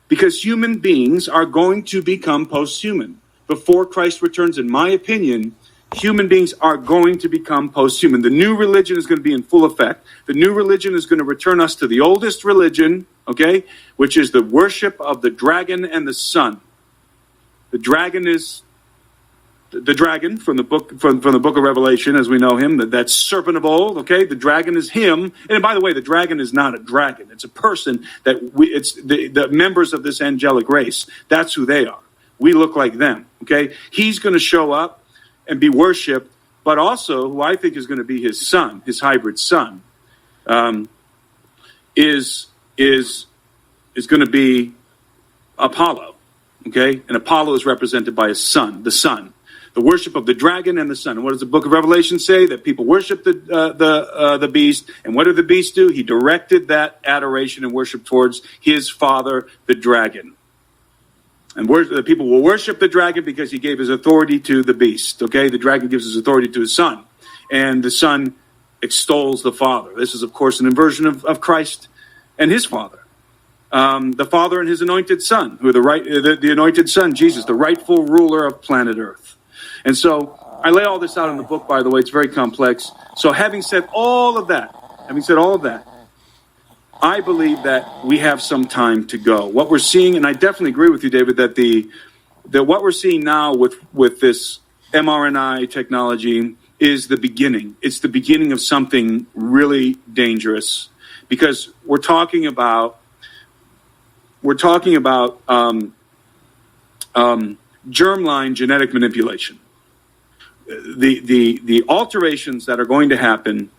because human beings are going to become post-human before Christ returns. In my opinion, human beings are going to become post-human. The new religion is going to be in full effect. The new religion is going to return us to the oldest religion, okay, which is the worship of the dragon and the sun. The dragon is the dragon from the book of Revelation, as we know him, that serpent of old. Okay, the dragon is him. And by the way, the dragon is not a dragon; it's a person it's the members of this angelic race. That's who they are. We look like them. Okay, he's going to show up and be worshipped, but also who I think is going to be his son, his hybrid son, is going to be Apollo. Okay, and Apollo is represented by his son, the sun, the worship of the dragon and the sun. And what does the book of Revelation say? That people worship the beast, and what did the beast do? He directed that adoration and worship towards his father, the dragon. And the people will worship the dragon because he gave his authority to the beast. Okay, the dragon gives his authority to his son, and the son extols the father. This is, of course, an inversion of Christ and his father. The father and his anointed son, who are the anointed son, Jesus, the rightful ruler of planet Earth. And so I lay all this out in the book, by the way. It's very complex. So having said all of that, I believe that we have some time to go. What we're seeing, and I definitely agree with you, David, that what we're seeing now with this mRNA technology is the beginning. It's the beginning of something really dangerous, because we're talking about germline genetic manipulation. The alterations that are going to happen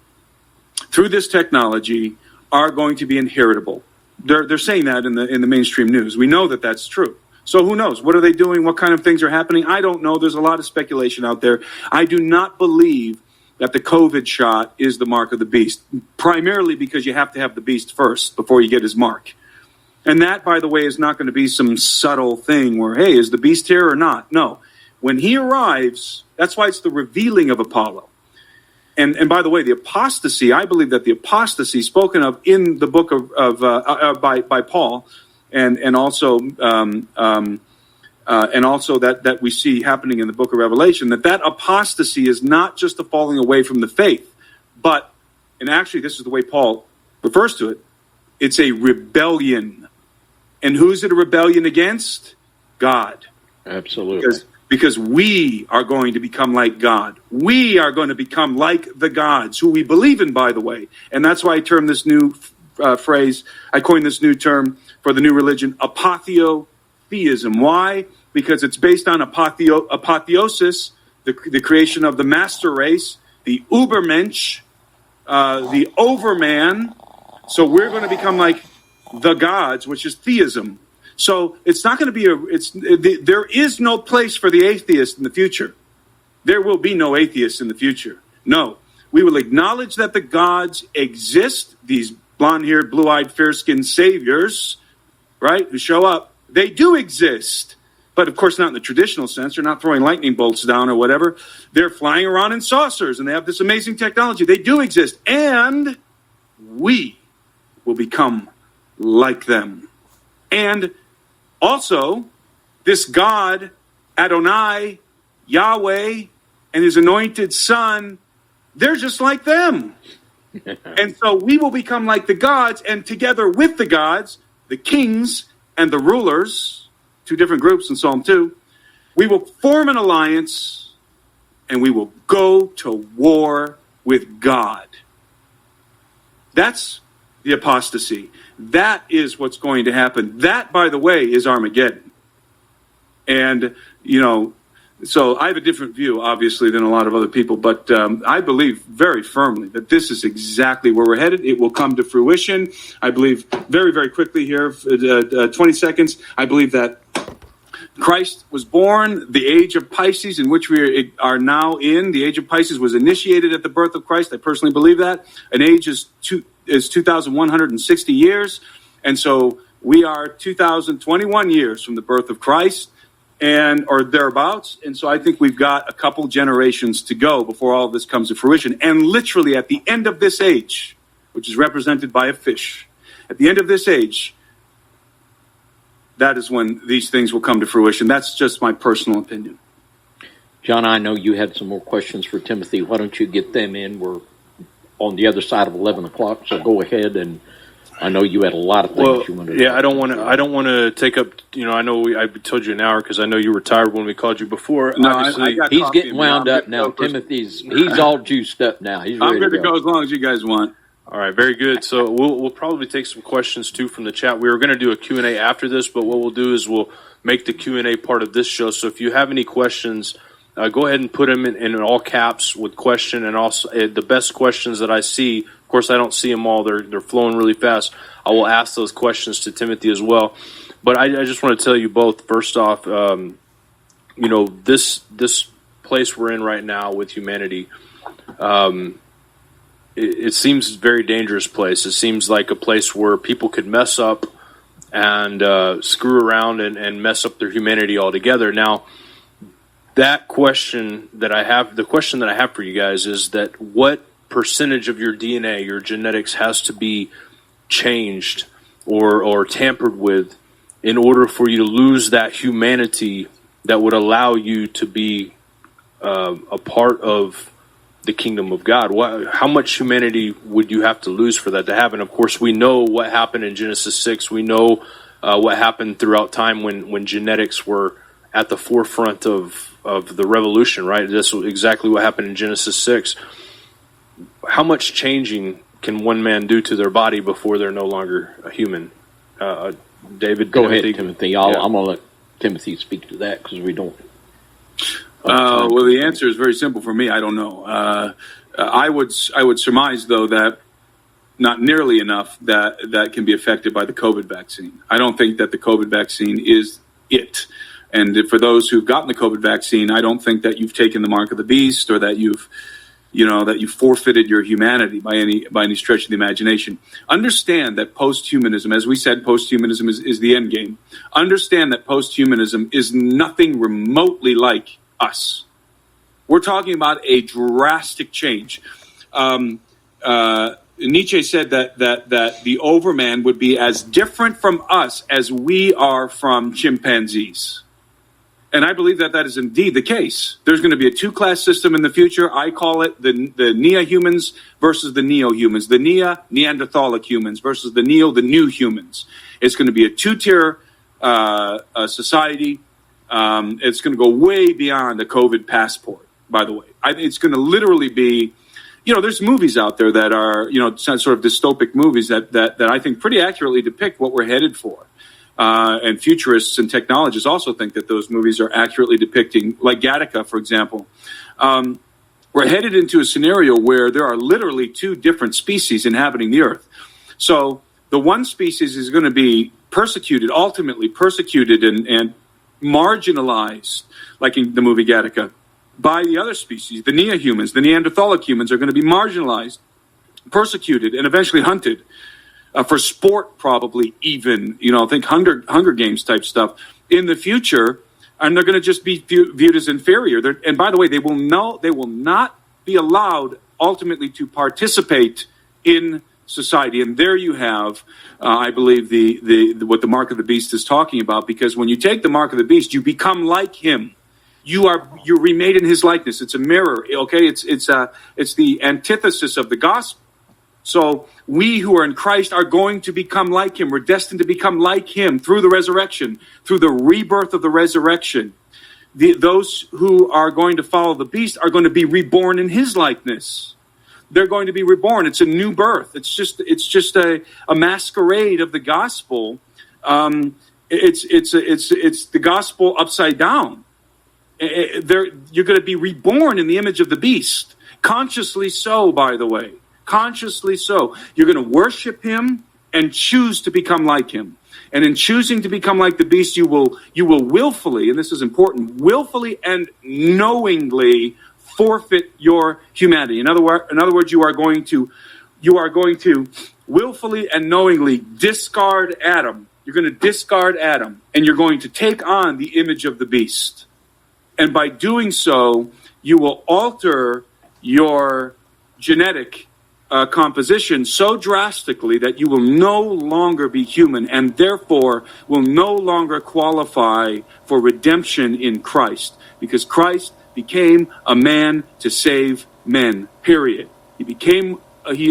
through this technology are going to be inheritable. They're saying that in the mainstream news. We know that that's true. So who knows? What are they doing? What kind of things are happening? I don't know. There's a lot of speculation out there. I do not believe that the COVID shot is the mark of the beast, primarily because you have to have the beast first before you get his mark. And that, by the way, is not going to be some subtle thing where, hey, is the beast here or not? No. When he arrives, that's why it's the revealing of Apollo. And by the way, the apostasy, I believe that the apostasy spoken of in the book by Paul, and also that we see happening in the book of Revelation, that apostasy is not just the falling away from the faith, but, and actually this is the way Paul refers to it, it's a rebellion. And who's it a rebellion against? God. Absolutely. Because we are going to become like God. We are going to become like the gods, who we believe in, by the way. And that's why I term this new phrase, I coined this new term for the new religion, apotheotheism. theism. Why? Because it's based on apotheosis, the creation of the master race, the Ubermensch, the overman. So we're going to become like the gods, which is theism. So it's not going to be there is no place for the atheist in the future. There will be no atheists in the future. No. We will acknowledge that the gods exist, these blonde-haired, blue-eyed, fair-skinned saviors, right, who show up. They do exist. But, of course, not in the traditional sense. They're not throwing lightning bolts down or whatever. They're flying around in saucers, and they have this amazing technology. They do exist. And we will become like them. And also, this God, Adonai, Yahweh, and his anointed son, they're just like them. And so we will become like the gods, and together with the gods, the kings and the rulers, two different groups in Psalm 2, we will form an alliance, and we will go to war with God. That's the apostasy. That is what's going to happen. That, by the way, is Armageddon. And, so I have a different view, obviously, than a lot of other people, but I believe very firmly that this is exactly where we're headed. It will come to fruition. I believe very, very quickly here, 20 seconds, I believe that Christ was born, the age of Pisces, in which we are now in. The age of Pisces was initiated at the birth of Christ. I personally believe that. An age is 2,160 years, and so we are 2,021 years from the birth of Christ, or thereabouts. And so I think we've got a couple generations to go before all of this comes to fruition. And literally at the end of this age, which is represented by a fish, at the end of this age, that is when these things will come to fruition. That's just my personal opinion. John, I know you had some more questions for Timothy. Why don't you get them in? We're on the other side of 11 o'clock, so go ahead. And I know you had a lot of things you wanted to I don't want to take up, I know I told you an hour because I know you were tired when we called you before. No, he's getting wound up now. Timothy's, he's all juiced up now. He's ready I'm good to go as long as you guys want. All right, very good. So we'll probably take some questions, too, from the chat. We were going to do a Q&A after this, but what we'll do is we'll make the Q&A part of this show. So if you have any questions, go ahead and put them in all caps with question, and also the best questions that I see. Of course, I don't see them all. They're flowing really fast. I will ask those questions to Timothy as well. But I just want to tell you both, first off, this place we're in right now with humanity, it seems a very dangerous place. It seems like a place where people could mess up and screw around and mess up their humanity altogether. Now, that question that I have, the question that I have for you guys is that what percentage of your DNA, your genetics, has to be changed or tampered with in order for you to lose that humanity that would allow you to be a part of the kingdom of God? How much humanity would you have to lose for that to happen? Of course, we know what happened in Genesis 6. We know what happened throughout time when genetics were at the forefront of the revolution, right? That's exactly what happened in Genesis 6. How much changing can one man do to their body before they're no longer a human? David, go ahead, Timothy. I'm going to let Timothy speak to that because we don't. Well, the answer is very simple for me. I don't know. I would surmise, though, that not nearly enough that can be affected by the COVID vaccine. I don't think that the COVID vaccine is it. And for those who've gotten the COVID vaccine, I don't think that you've taken the mark of the beast or that you've forfeited your humanity by any stretch of the imagination. Understand that post-humanism, as we said, post-humanism is the end game. Understand that post-humanism is nothing remotely like us. We're talking about a drastic change. Nietzsche said that the overman would be as different from us as we are from chimpanzees. And I believe that is indeed the case. There's going to be a two-class system in the future. I call it the neo-humans versus the neo-humans. The Neanderthalic humans versus the new humans. It's going to be a two-tier society. It's going to go way beyond a COVID passport, by the way. It's going to literally be, there's movies out there that are, sort of dystopic movies that I think pretty accurately depict what we're headed for. and futurists and technologists also think that those movies are accurately depicting, like Gattaca, for example. We're headed into a scenario where there are literally two different species inhabiting the earth. So the one species is going to be ultimately persecuted and marginalized, like in the movie Gattaca, by the other species. The neo-humans, the Neanderthalic humans, are going to be marginalized, persecuted, and eventually hunted for sport, probably even. Think Hunger Games type stuff in the future. And they're going to just be viewed as inferior. And by the way, they will not be allowed ultimately to participate in society. And there you have, I believe, the what the mark of the beast is talking about. Because when you take the mark of the beast, you become like him. You're remade in his likeness. It's a mirror. Okay, it's the antithesis of the gospel. So we who are in Christ are going to become like him. We're destined to become like him through the resurrection, through the rebirth of the resurrection. Those who are going to follow the beast are going to be reborn in his likeness. They're going to be reborn. It's a new birth. It's just a masquerade of the gospel. It's the gospel upside down. You're going to be reborn in the image of the beast, consciously so, by the way. Consciously so. You're going to worship him and choose to become like him. And in choosing to become like the beast, you will willfully, and this is important, willfully and knowingly forfeit your humanity. In other words, you are going to willfully and knowingly discard Adam. You're going to discard Adam, and you're going to take on the image of the beast. And by doing so, you will alter your genetic composition so drastically that you will no longer be human and therefore will no longer qualify for redemption in Christ, because Christ became a man to save men, period. He became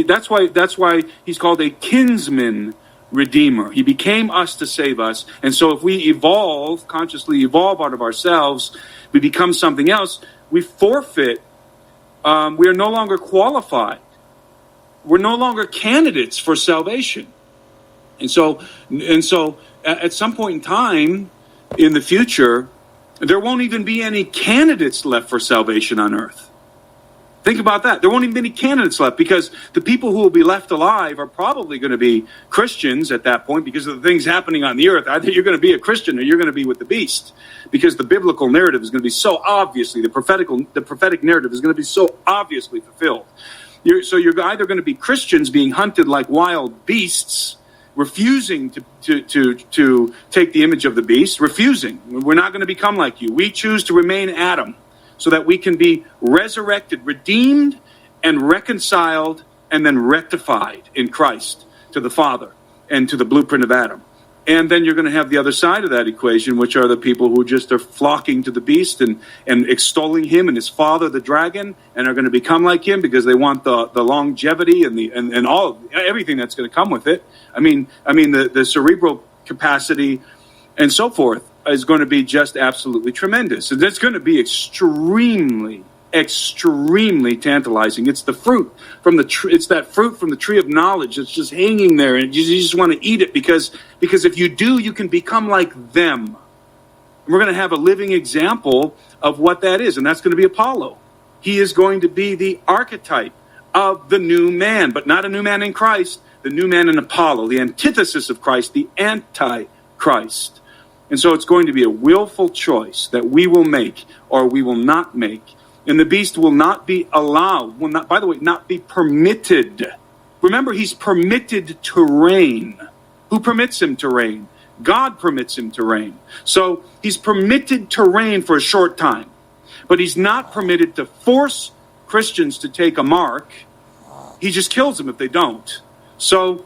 that's why he's called a kinsman redeemer. He became us to save us. And so if we consciously evolve out of ourselves, we become something else, we forfeit, we are no longer qualified. We're no longer candidates for salvation. And so at some point in time in the future, there won't even be any candidates left for salvation on earth. Think about that. There won't even be any candidates left, because the people who will be left alive are probably going to be Christians at that point because of the things happening on the earth. Either you're going to be a Christian or you're going to be with the beast, because the biblical narrative is going to be so obviously, the prophetic narrative is going to be so obviously fulfilled. So you're either going to be Christians being hunted like wild beasts, refusing to take the image of the beast, refusing. We're not going to become like you. We choose to remain Adam so that we can be resurrected, redeemed, and reconciled, and then rectified in Christ to the Father and to the blueprint of Adam. And then you're going to have the other side of that equation, which are the people who just are flocking to the beast and extolling him and his father, the dragon, and are going to become like him because they want the longevity and everything that's going to come with it. I mean the cerebral capacity and so forth is going to be just absolutely tremendous. And it's going to be extremely tantalizing. It's the fruit from the tree. It's that fruit from the tree of knowledge. It's just hanging there, and you just want to eat it because if you do, you can become like them. And we're going to have a living example of what that is, and that's going to be Apollo. He is going to be the archetype of the new man, but not a new man in Christ, the new man in Apollo, the antithesis of Christ, the anti-Christ. And so it's going to be a willful choice that we will make or we will not make. And the beast will not be allowed, will not, by the way, not be permitted. Remember, he's permitted to reign. Who permits him to reign? God permits him to reign. So he's permitted to reign for a short time. But he's not permitted to force Christians to take a mark. He just kills them if they don't. So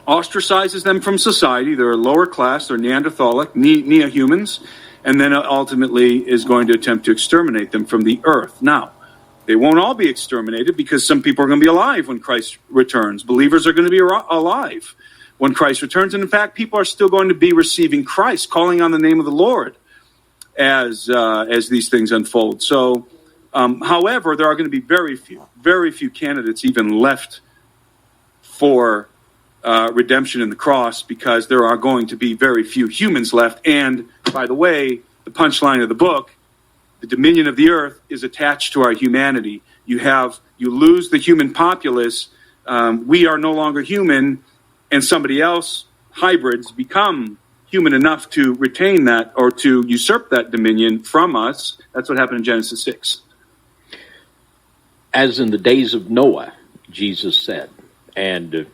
ostracizes them from society. They're a lower class. They're Neanderthalic, neo-humans. And then ultimately is going to attempt to exterminate them from the earth. Now, they won't all be exterminated because some people are going to be alive when Christ returns. Believers are going to be alive when Christ returns. And in fact, people are still going to be receiving Christ, calling on the name of the Lord as these things unfold. So, however, there are going to be very few candidates even left for redemption in the cross, because there are going to be very few humans left. And, by the way, the punchline of the book, the dominion of the earth is attached to our humanity. You lose the human populace. We are no longer human, and somebody else, hybrids, become human enough to retain that or to usurp that dominion from us. That's what happened in Genesis 6. As in the days of Noah, Jesus said. And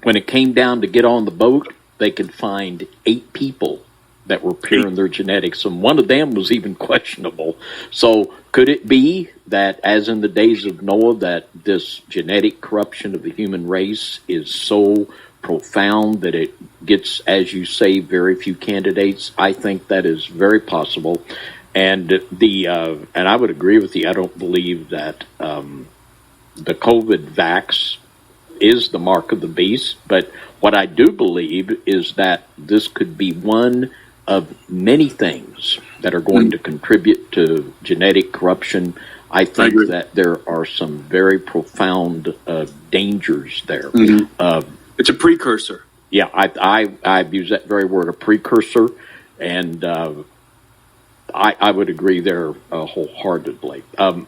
when it came down to get on the boat, they could find 8 people that were pure in their genetics, and one of them was even questionable. So could it be that, as in the days of Noah, that this genetic corruption of the human race is so profound that it gets, as you say, very few candidates? I think that is very possible. And and I would agree with you. I don't believe that the COVID vax is the mark of the beast, but what I do believe is that this could be one of many things that are going to contribute to genetic corruption. I think that there are some very profound dangers there. It's a precursor. Yeah, I've used that very word, a precursor, and I would agree there wholeheartedly.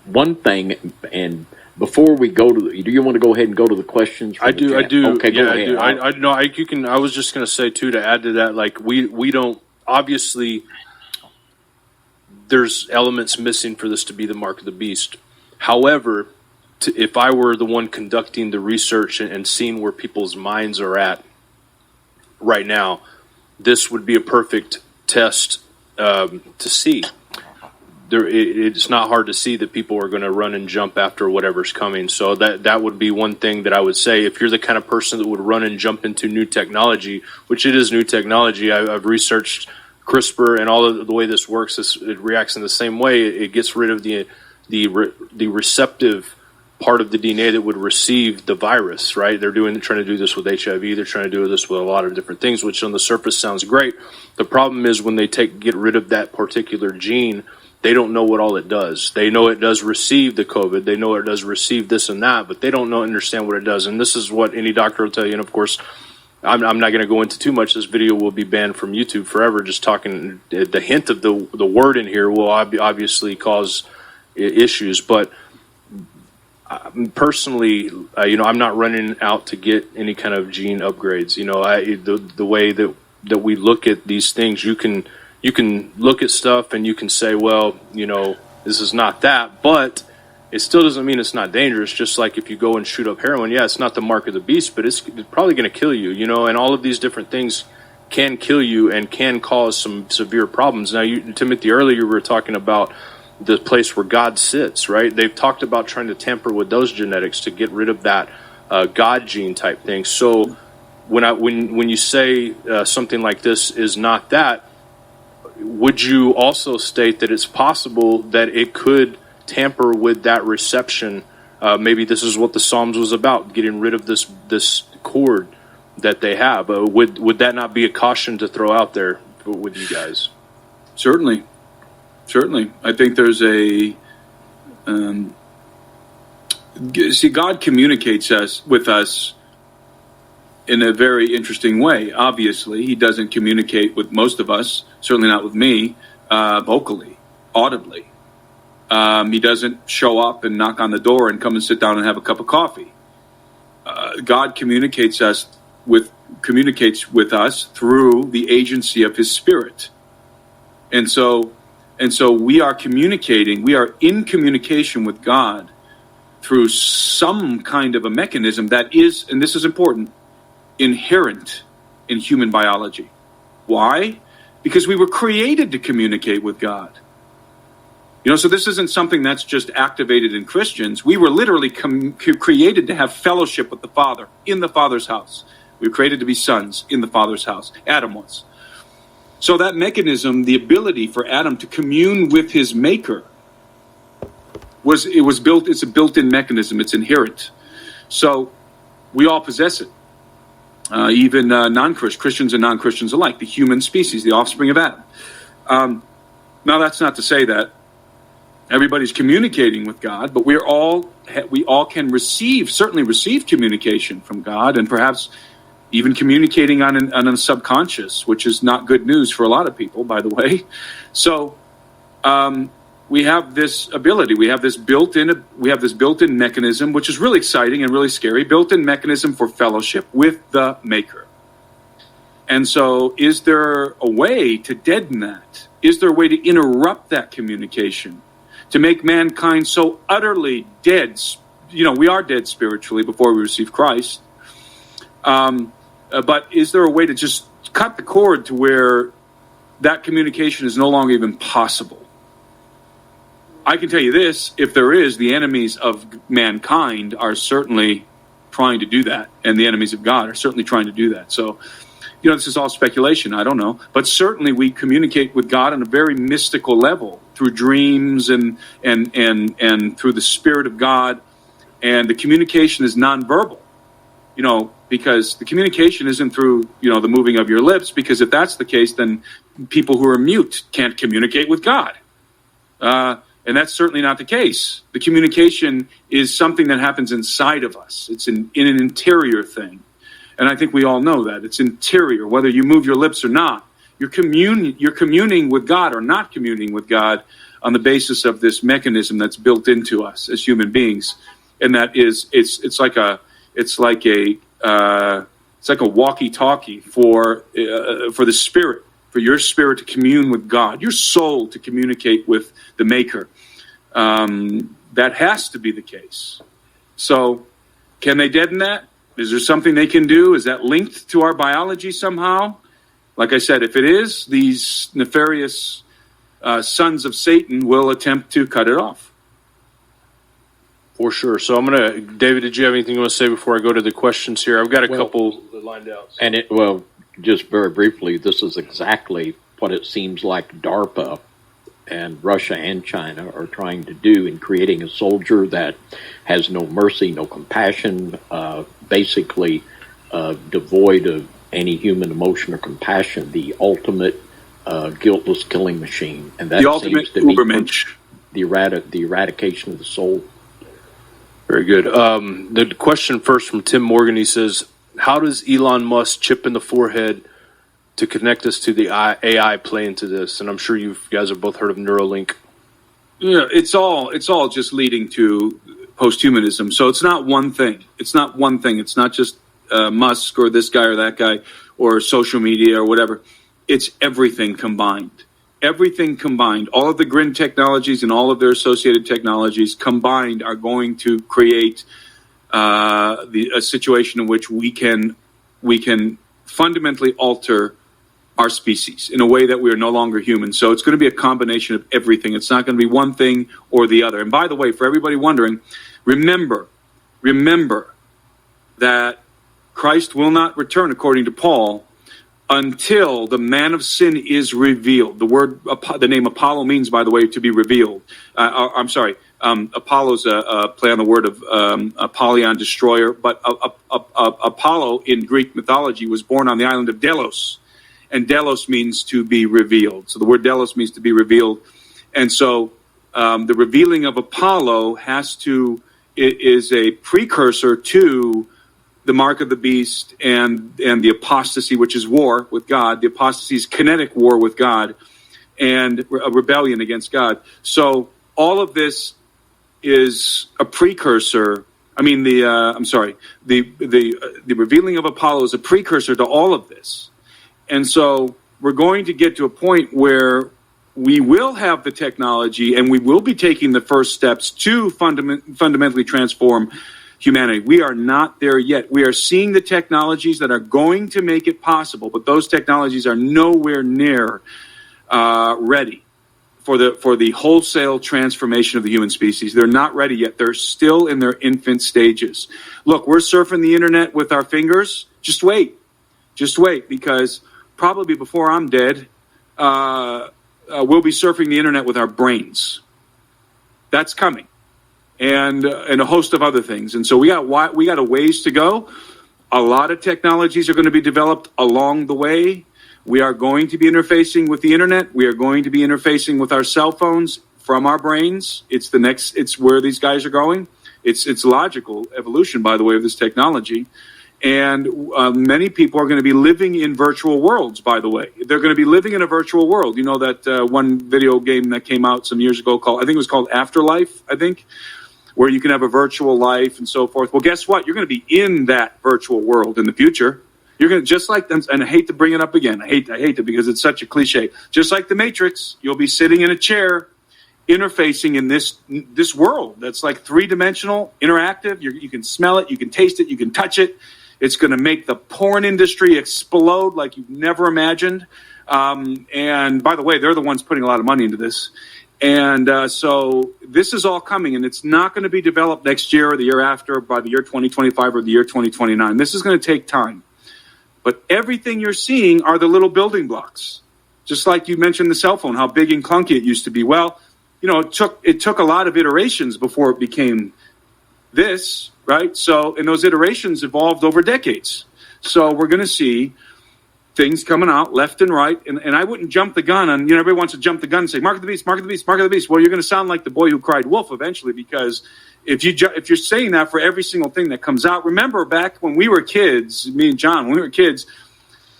One thing, and before we go to do you want to go ahead and go to the questions? I do. Okay, yeah, go ahead. I know. You can. I was just going to say too, to add to that, like we don't, obviously there's elements missing for this to be the mark of the beast. However, if I were the one conducting the research and seeing where people's minds are at right now, this would be a perfect test to see. It's not hard to see that people are going to run and jump after whatever's coming. So that would be one thing that I would say. If you're the kind of person that would run and jump into new technology, which it is new technology, I've researched CRISPR and all of the way this works. It reacts in the same way. It gets rid of the receptive part of the DNA that would receive the virus, right? They're trying to do this with HIV. They're trying to do this with a lot of different things, which on the surface sounds great. The problem is when they get rid of that particular gene, they don't know what all it does. They know it does receive the COVID. They know it does receive this and that, but they don't understand what it does. And this is what any doctor will tell you. And of course, I'm not going to go into too much. This video will be banned from YouTube forever. Just talking, the hint of the word in here will obviously cause issues. But personally, I'm not running out to get any kind of gene upgrades. The way that we look at these things, you can look at stuff and you can say, well, this is not that, but it still doesn't mean it's not dangerous. Just like if you go and shoot up heroin, yeah, it's not the mark of the beast, but it's probably going to kill you, and all of these different things can kill you and can cause some severe problems. Now, Timothy, earlier you were talking about the place where God sits, right? They've talked about trying to tamper with those genetics to get rid of that God gene type thing. So when you say something like this is not that, would you also state that it's possible that it could tamper with that reception? Maybe this is what the Psalms was about, getting rid of this cord that they have. Would that not be a caution to throw out there with you guys? Certainly. I think there's see, God communicates with us in a very interesting way. Obviously, he doesn't communicate with most of us, certainly not with me, vocally, audibly. He doesn't show up and knock on the door and come and sit down and have a cup of coffee. God communicates with us through the agency of his Spirit. And so we are communicating, we are in communication with God through some kind of a mechanism that is, and this is important, inherent in human biology. Why? Because we were created to communicate with God. So this isn't something that's just activated in Christians. We were literally created to have fellowship with the Father in the Father's house. We were created to be sons in the Father's house. Adam was. So that mechanism, the ability for Adam to commune with his Maker, it's a built-in mechanism. It's inherent. So we all possess it. Even Christians and non-Christians alike, the human species, the offspring of Adam. Now, that's not to say that everybody's communicating with God, but we all can certainly receive communication from God, and perhaps even communicating on a subconscious, which is not good news for a lot of people, by the way. So we have this ability. We have this built-in mechanism, which is really exciting and really scary. Built-in mechanism for fellowship with the Maker. And so, is there a way to deaden that? Is there a way to interrupt that communication, to make mankind so utterly dead? We are dead spiritually before we receive Christ. But is there a way to just cut the cord to where that communication is no longer even possible? I can tell you this, if there is, the enemies of mankind are certainly trying to do that, and the enemies of God are certainly trying to do that. So, this is all speculation, I don't know. But certainly we communicate with God on a very mystical level through dreams and through the Spirit of God, and the communication is nonverbal, because the communication isn't through, the moving of your lips, because if that's the case, then people who are mute can't communicate with God. And that's certainly not the case. The communication is something that happens inside of us. It's in an interior thing. And I think we all know that. It's interior, whether you move your lips or not. You're communing with God or not communing with God on the basis of this mechanism that's built into us as human beings. And that is, it's like a walkie-talkie for the spirit. For your spirit to commune with God, your soul to communicate with the Maker. That has to be the case. So, can they deaden that? Is there something they can do? Is that linked to our biology somehow? Like I said, if it is, these nefarious sons of Satan will attempt to cut it off. For sure. So David, did you have anything you want to say before I go to the questions here? I've got a couple lined out. So. And just very briefly, this is exactly what it seems like DARPA and Russia and China are trying to do in creating a soldier that has no mercy, no compassion, basically devoid of any human emotion or compassion, the ultimate guiltless killing machine. And that the ultimate Ubermensch. The eradication of the soul. Very good. The question first from Tim Morgan, he says, how does Elon Musk chip in the forehead to connect us to the AI play into this? And I'm sure you guys have both heard of Neuralink. Yeah, it's all just leading to posthumanism. So it's not one thing. It's not just Musk or this guy or that guy or social media or whatever. It's everything combined. Everything combined. All of the GRIN technologies and all of their associated technologies combined are going to create a situation in which we can fundamentally alter our species in a way that we are no longer human. So it's going to be a combination of everything. It's not going to be one thing or the other. And by the way, for everybody wondering, remember that Christ will not return, according to Paul, until the man of sin is revealed. The name Apollo means, by the way, to be revealed. Apollo's a play on the word of Apollyon, destroyer, but Apollo in Greek mythology was born on the island of Delos, and Delos means to be revealed. So the word Delos means to be revealed, and so the revealing of Apollo is a precursor to the mark of the beast and the apostasy, which is war with God. The apostasy is kinetic war with God and a rebellion against God. So all of this is a precursor. The revealing of Apollo is a precursor to all of this. And so we're going to get to a point where we will have the technology and we will be taking the first steps to fundamentally transform humanity. We are not there yet. We are seeing the technologies that are going to make it possible, but those technologies are nowhere near ready for the wholesale transformation of the human species. They're not ready yet. They're still in their infant stages. Look, we're surfing the internet with our fingers. Just wait, because probably before I'm dead, we'll be surfing the internet with our brains. That's coming. And a host of other things. And so we got a ways to go. A lot of technologies are going to be developed along the way. We are going to be interfacing with the internet. We are going to be interfacing with our cell phones from our brains. It's where these guys are going. It's logical evolution, by the way, of this technology. And many people are going to be living in virtual worlds, by the way. They're going to be living in a virtual world. You know that one video game that came out some years ago I think it was called Afterlife, where you can have a virtual life and so forth. Well, guess what? You're going to be in that virtual world in the future. You're going to, just like them, and I hate to bring it up again. I hate it because it's such a cliche. Just like the Matrix, you'll be sitting in a chair interfacing in this world that's like three-dimensional, interactive. You can smell it, you can taste it, you can touch it. It's going to make the porn industry explode like you've never imagined. And by the way, they're the ones putting a lot of money into this. And so this is all coming, and it's not going to be developed next year or the year after, by the year 2025 or the year 2029. This is going to take time. But everything you're seeing are the little building blocks. Just like you mentioned the cell phone, how big and clunky it used to be. Well, you know, it took a lot of iterations before it became this, right? So, and those iterations evolved over decades. So we're going to see things coming out left and right. And I wouldn't jump the gun on, you know, everybody wants to jump the gun and say, mark of the beast, mark of the beast, mark of the beast. Well, you're going to sound like the boy who cried wolf eventually, because if you're saying that for every single thing that comes out, remember back when we were kids, me and John, when we were kids,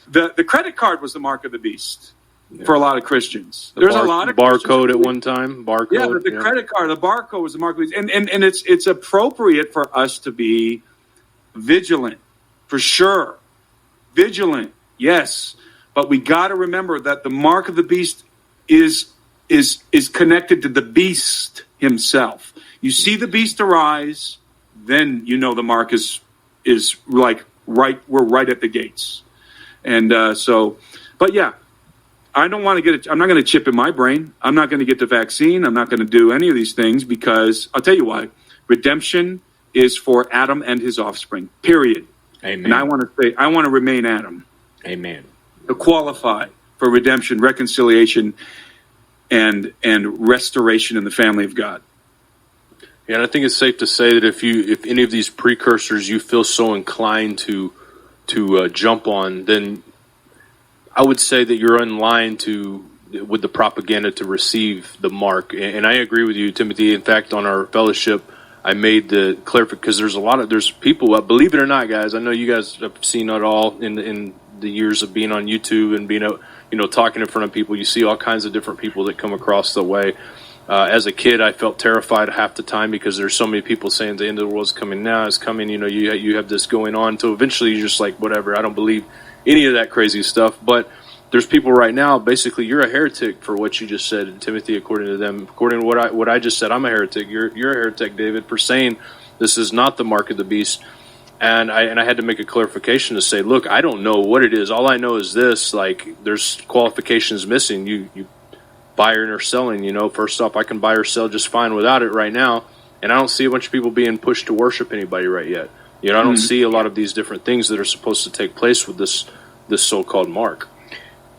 the credit card was the mark of the beast. Yeah. For a lot of Christians, there's a lot of barcode at one time. Barcode, yeah, but the credit card, the barcode was the mark of the beast, and it's appropriate for us to be vigilant, for sure, vigilant, yes, but we got to remember that the mark of the beast is connected to the beast himself. You see the beast arise, then you know the mark is like right. We're right at the gates, and but yeah. I don't want to get it. I'm not going to chip in my brain. I'm not going to get the vaccine. I'm not going to do any of these things, because I'll tell you why. Redemption is for Adam and his offspring, period. Amen. And I want to remain Adam. Amen. To qualify for redemption, reconciliation, and restoration in the family of God. Yeah, and I think it's safe to say that if any of these precursors you feel so inclined to jump on, then I would say that you're in line with the propaganda to receive the mark. And I agree with you, Timothy. In fact, on our fellowship, I made the clarification, because there's people, believe it or not, guys, I know you guys have seen it all in the years of being on YouTube and being talking in front of people. You see all kinds of different people that come across the way. As a kid, I felt terrified half the time, because there's so many people saying the end of the world's coming now, it's coming, you have this going on. So eventually you're just like, whatever, I don't believe any of that crazy stuff. But there's people right now, basically, you're a heretic for what you just said, Timothy, according to them. According to what I just said, I'm a heretic. You're a heretic, David, for saying this is not the mark of the beast. And I had to make a clarification to say, look, I don't know what it is. All I know is this, like, there's qualifications missing. You buying or selling, first off, I can buy or sell just fine without it right now. And I don't see a bunch of people being pushed to worship anybody right yet. I don't see a lot of these different things that are supposed to take place with this so-called mark.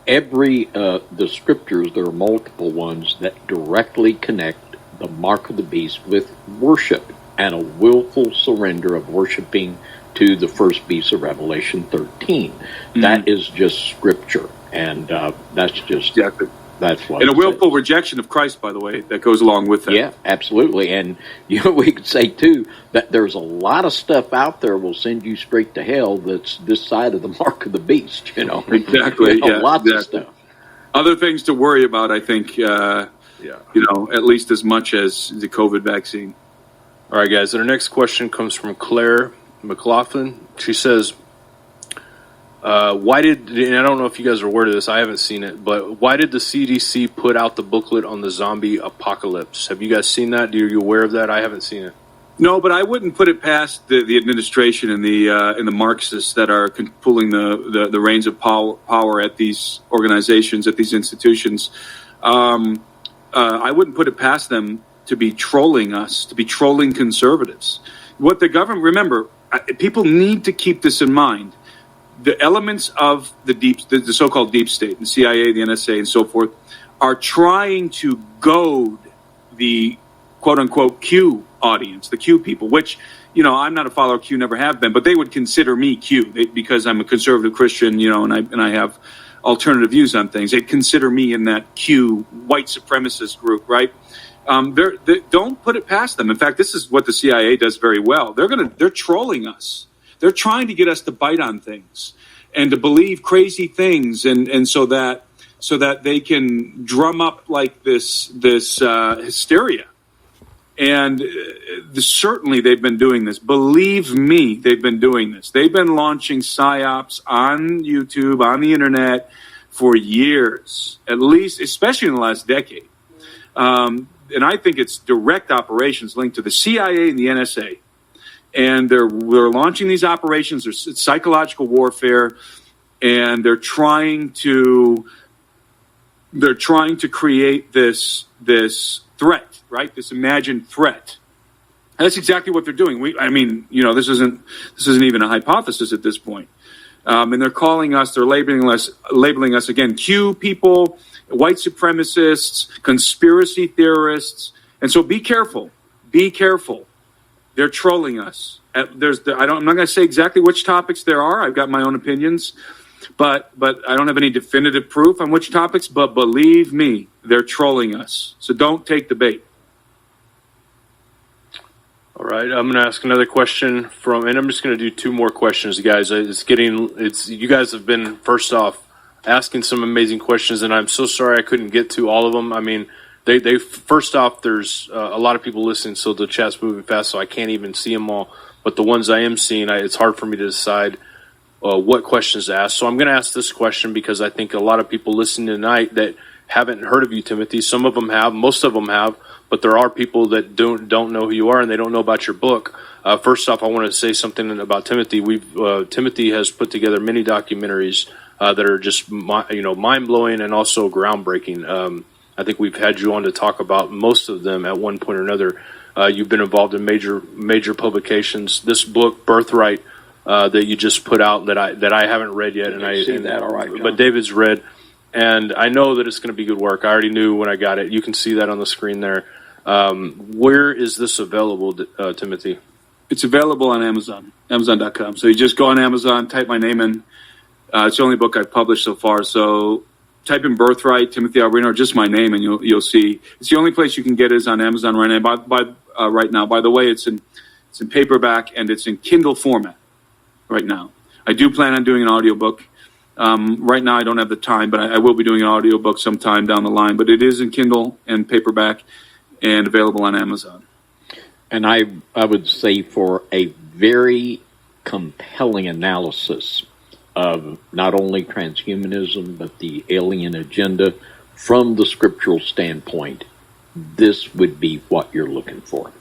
The scriptures, there are multiple ones that directly connect the mark of the beast with worship and a willful surrender of worshiping to the first beast of Revelation 13. Mm-hmm. That is just scripture, and that's just... Exactly. That's what. And a willful rejection of Christ, by the way, that goes along with that. Yeah, absolutely. And we could say too that there's a lot of stuff out there will send you straight to hell. That's this side of the mark of the beast. Exactly. Lots of stuff. Other things to worry about, I think. At least as much as the COVID vaccine. All right, guys. And our next question comes from Claire McLaughlin. She says, why did, and I don't know if you guys are aware of this, I haven't seen it, but why did the CDC put out the booklet on the zombie apocalypse? Have you guys seen that? Are you aware of that? I haven't seen it. No, but I wouldn't put it past the administration and the Marxists that are pulling the reins of power at these organizations, at these institutions. I wouldn't put it past them to be trolling us, to be trolling conservatives. What the government, remember, people need to keep this in mind. The elements of the so-called deep state, the CIA, the NSA, and so forth, are trying to goad the quote-unquote Q audience, the Q people, which, I'm not a follower of Q, never have been, but they would consider me Q because I'm a conservative Christian, and I have alternative views on things. They consider me in that Q white supremacist group, right? Don't put it past them. In fact, this is what the CIA does very well. They're trolling us. They're trying to get us to bite on things and to believe crazy things, and so that they can drum up like this hysteria. And certainly they've been doing this. Believe me, they've been doing this. They've been launching psyops on YouTube, on the internet, for years, at least, especially in the last decade. And I think it's direct operations linked to the CIA and the NSA. And they're launching these operations. It's psychological warfare, and they're trying to create this threat, right? This imagined threat. And that's exactly what they're doing. This isn't even a hypothesis at this point. And they're calling us, they're labeling us again, Q people, white supremacists, conspiracy theorists. And so be careful. Be careful. They're trolling us. I'm not going to say exactly which topics there are. I've got my own opinions, but I don't have any definitive proof on which topics. But believe me, they're trolling us. So don't take the bait. All right, I'm going to ask another question and I'm just going to do two more questions, guys. You guys have been, first off, asking some amazing questions, and I'm so sorry I couldn't get to all of them. I mean, they first off, there's a lot of people listening, so the chat's moving fast, so I can't even see them all. But the ones I am seeing, it's hard for me to decide what questions to ask. So I'm going to ask this question because I think a lot of people listening tonight that haven't heard of you, Timothy. Some of them have, most of them have, but there are people that don't know who you are and they don't know about your book. First off, I want to say something about Timothy. Timothy has put together many documentaries that are just mind-blowing and also groundbreaking. I think we've had you on to talk about most of them at one point or another. You've been involved in major publications. This book, Birthright, that you just put out that I haven't read yet, and all right, John. But David's read, and I know that it's going to be good work. I already knew when I got it. You can see that on the screen there. Where is this available, Timothy? It's available on Amazon, Amazon.com. So you just go on Amazon, type my name in. It's the only book I've published so far. So type in Birthright, Timothy Alberino, or just my name, and you'll see. It's the only place you can get it is on Amazon right now. Right now, by the way, it's in paperback and it's in Kindle format right now. I do plan on doing an audiobook. Right now, I don't have the time, but I will be doing an audiobook sometime down the line. But it is in Kindle and paperback and available on Amazon. And I would say for a very compelling analysis of not only transhumanism, but the alien agenda from the scriptural standpoint, this would be what you're looking for.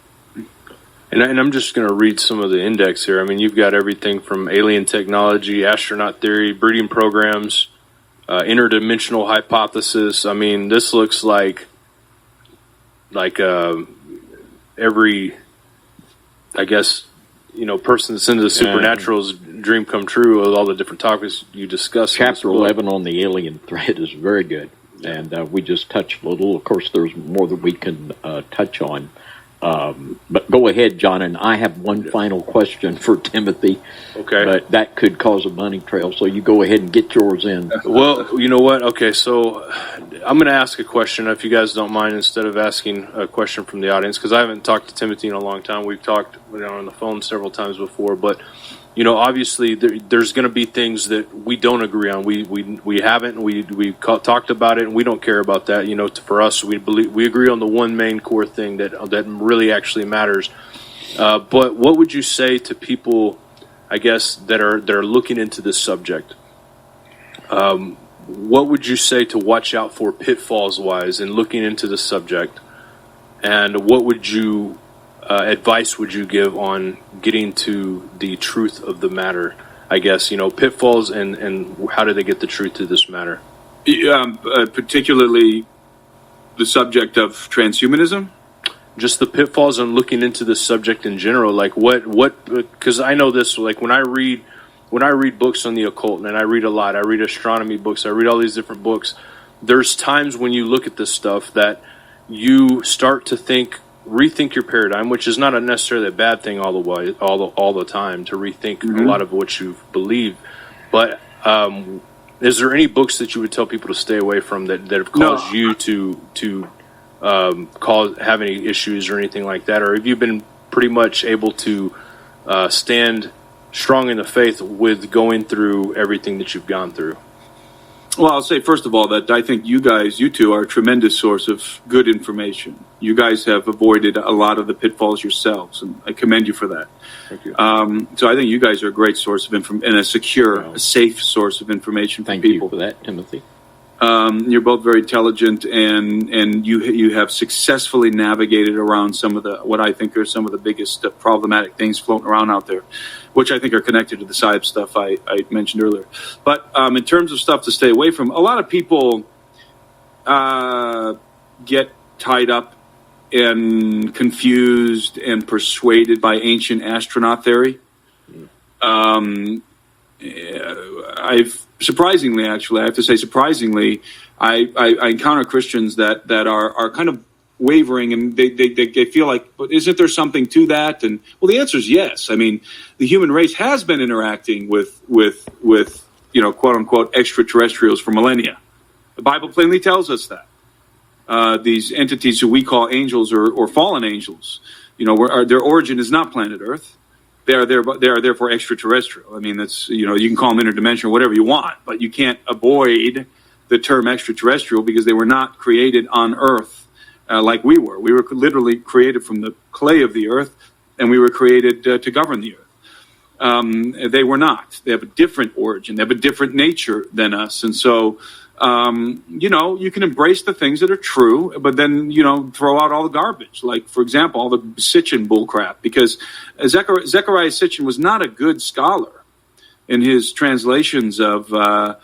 And I'm just going to read some of the index here. I mean, you've got everything from alien technology, astronaut theory, breeding programs, interdimensional hypothesis. I mean, this looks like every, I guess, person that's into the supernatural's dream come true with all the different topics you discuss. Chapter 11 on the alien threat is very good. And we just touched a little. Of course, there's more that we can touch on. But go ahead, John, and I have one final question for Timothy. Okay. But that could cause a money trail, so you go ahead and get yours in. Well, you know what? Okay, so I'm going to ask a question, if you guys don't mind, instead of asking a question from the audience, because I haven't talked to Timothy in a long time. We've talked on the phone several times before, but obviously there's going to be things that we don't agree on. We haven't. We talked about it, and we don't care about that. For us, we agree on the one main core thing that really actually matters. But what would you say to people, I guess, that are looking into this subject? What would you say to watch out for pitfalls wise in looking into the subject? And what would you advice would you give on getting to the truth of the matter? I guess, pitfalls and how do they get the truth to this matter? Particularly the subject of transhumanism? Just the pitfalls on looking into this subject in general. Like what, because I know this, like when I read books on the occult, and I read a lot, I read astronomy books, I read all these different books, there's times when you look at this stuff that you start to rethink your paradigm, which is not necessarily a bad thing all the time to rethink a lot of what you believe. But is there any books that you would tell people to stay away from that have caused you to have any issues or anything like that? Or have you been pretty much able to stand strong in the faith with going through everything that you've gone through? Well, I'll say, first of all, that I think you two are a tremendous source of good information. You guys have avoided a lot of the pitfalls yourselves, and I commend you for that. Thank you. So I think you guys are a great source of information, and a secure, a safe source of information for people. Thank you for that, Timothy. You're both very intelligent, and you have successfully navigated around some of what I think are some of the biggest problematic things floating around out there, which I think are connected to the side stuff I mentioned earlier. But in terms of stuff to stay away from, a lot of people get tied up and confused and persuaded by ancient astronaut theory. Surprisingly, I have to say, I encounter Christians that are kind of wavering, and they feel like, but isn't there something to that? And well, the answer is yes. I mean, the human race has been interacting with quote unquote extraterrestrials for millennia. The Bible plainly tells us that these entities who we call angels or fallen angels, their origin is not planet Earth. They are therefore extraterrestrial. I mean, that's, you can call them interdimensional, whatever you want, but you can't avoid the term extraterrestrial because they were not created on Earth like we were. We were literally created from the clay of the Earth, and we were created to govern the Earth. They were not. They have a different origin. They have a different nature than us. And so, you can embrace the things that are true, but then, throw out all the garbage. Like, for example, all the Sitchin bullcrap, because Zechariah Sitchin was not a good scholar in his translations of the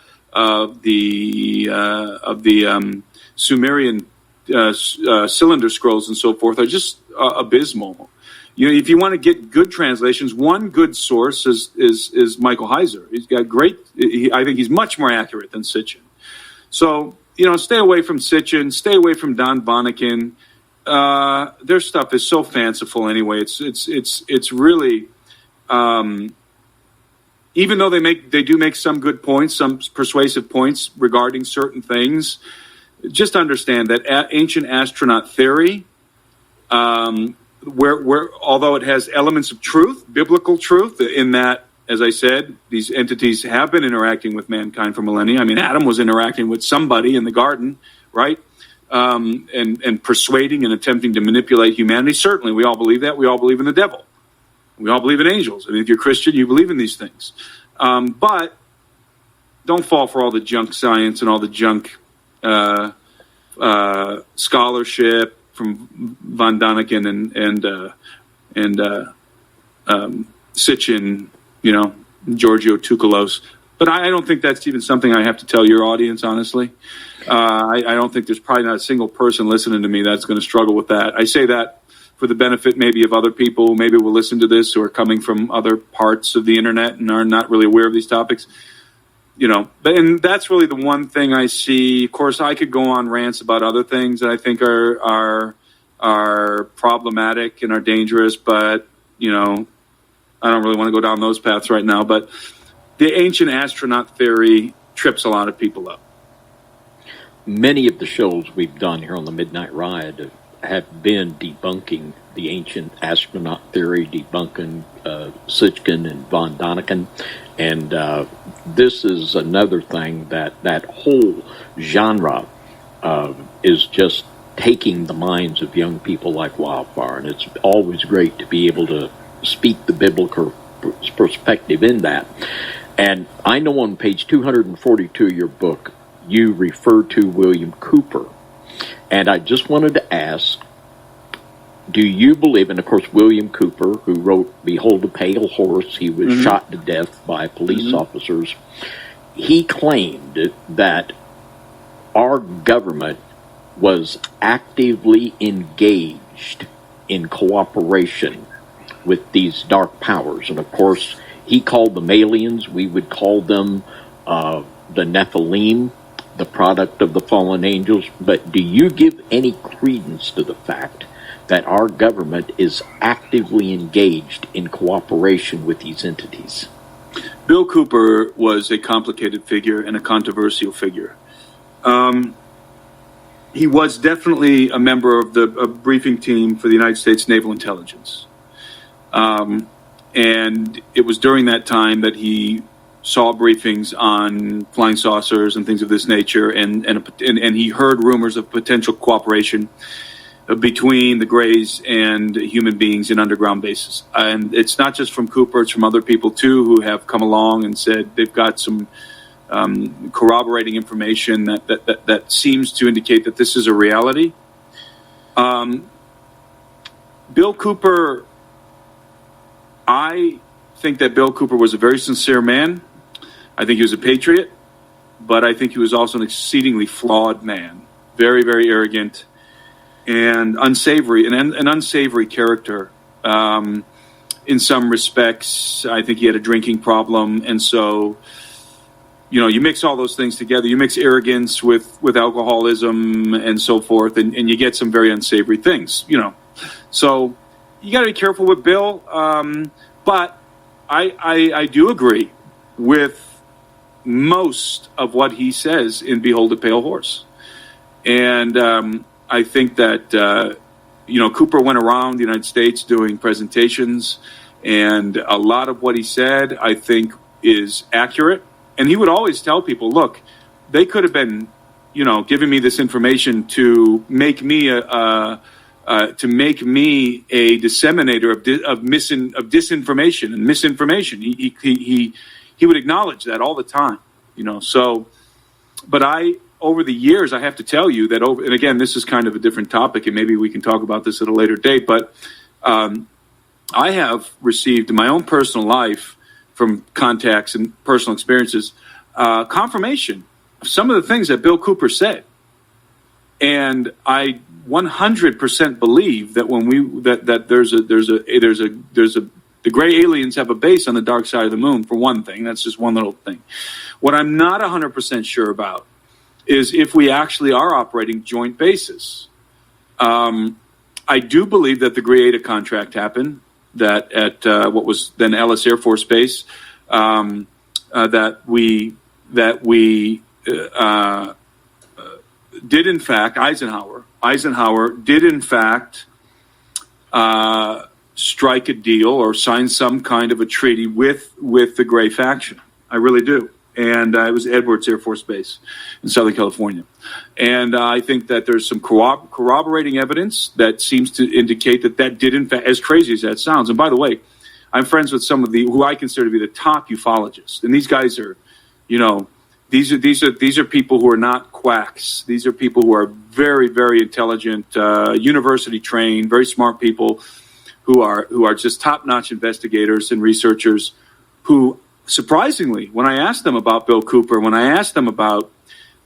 Sumerian cylinder scrolls and so forth are just abysmal. If you want to get good translations, one good source is Michael Heiser. He's got great. I think he's much more accurate than Sitchin. So, stay away from Sitchin, stay away from Don Vonnegut. Their stuff is so fanciful anyway. It's really, even though they do make some good points, some persuasive points regarding certain things, just understand that ancient astronaut theory, where although it has elements of truth, biblical truth, in that, as I said, these entities have been interacting with mankind for millennia. I mean, Adam was interacting with somebody in the garden, right? And persuading and attempting to manipulate humanity. Certainly, we all believe that. We all believe in the devil. We all believe in angels. I mean, if you're Christian, you believe in these things. But don't fall for all the junk science and all the junk scholarship from von Däniken and Sitchin, Giorgio Tsoukalos. But I don't think that's even something I have to tell your audience, honestly. I don't think there's probably not a single person listening to me that's going to struggle with that. I say that for the benefit maybe of other people who maybe will listen to this who are coming from other parts of the internet and are not really aware of these topics. And that's really the one thing I see. Of course, I could go on rants about other things that I think are problematic and are dangerous, but, I don't really want to go down those paths right now. But the ancient astronaut theory trips a lot of people up. Many of the shows we've done here on the Midnight Ride have been debunking the ancient astronaut theory, debunking Sitchin and von Däniken. And this is another thing that whole genre is just taking the minds of young people like wildfire. And it's always great to be able to speak the biblical perspective in that. And I know on page 242 of your book, you refer to William Cooper. And I just wanted to ask, do you believe, and of course William Cooper, who wrote Behold the Pale Horse, he was shot to death by police officers, he claimed that our government was actively engaged in cooperation with these dark powers. And of course, he called them aliens. We would call them the Nephilim, the product of the fallen angels. But do you give any credence to the fact that our government is actively engaged in cooperation with these entities? Bill Cooper was a complicated figure and a controversial figure. He was definitely a member of the briefing team for the United States Naval Intelligence. And it was during that time that he saw briefings on flying saucers and things of this nature, and he heard rumors of potential cooperation between the Greys and human beings in underground bases. And it's not just from Cooper, it's from other people too who have come along and said they've got some corroborating information that seems to indicate that this is a reality. Bill Cooper, I think that Bill Cooper was a very sincere man. I think he was a patriot, but I think he was also an exceedingly flawed man. Very, very arrogant and unsavory, an unsavory character. In some respects, I think he had a drinking problem, and so, you mix all those things together. You mix arrogance with alcoholism and so forth, and you get some very unsavory things, So you got to be careful with Bill, but I do agree with most of what he says in Behold a Pale Horse. And I think that, Cooper went around the United States doing presentations, and a lot of what he said, I think, is accurate. And he would always tell people, look, they could have been, giving me this information to make me a disseminator of disinformation and misinformation. He would acknowledge that all the time, So, but over the years, I have to tell you that and again, this is kind of a different topic, and maybe we can talk about this at a later date. But I have received in my own personal life, from contacts and personal experiences, confirmation of some of the things that Bill Cooper said, and I 100% believe that the gray aliens have a base on the dark side of the moon, for one thing. That's just one little thing. What I'm not 100% sure about is if we actually are operating joint bases. I do believe that the Greada contract happened, that at what was then Ellis Air Force Base, that we did in fact, Eisenhower did in fact strike a deal or sign some kind of a treaty with the Gray faction. I really do. And it was Edwards Air Force Base in Southern California. And I think that there's some corroborating evidence that seems to indicate that did, in fact, as crazy as that sounds. And by the way, I'm friends with some of who I consider to be the top ufologists. And these guys are, these are people who are not quacks. These are people who are very, very intelligent, university trained, very smart people who are just top-notch investigators and researchers who, surprisingly, when I asked them about Bill Cooper, when I asked them about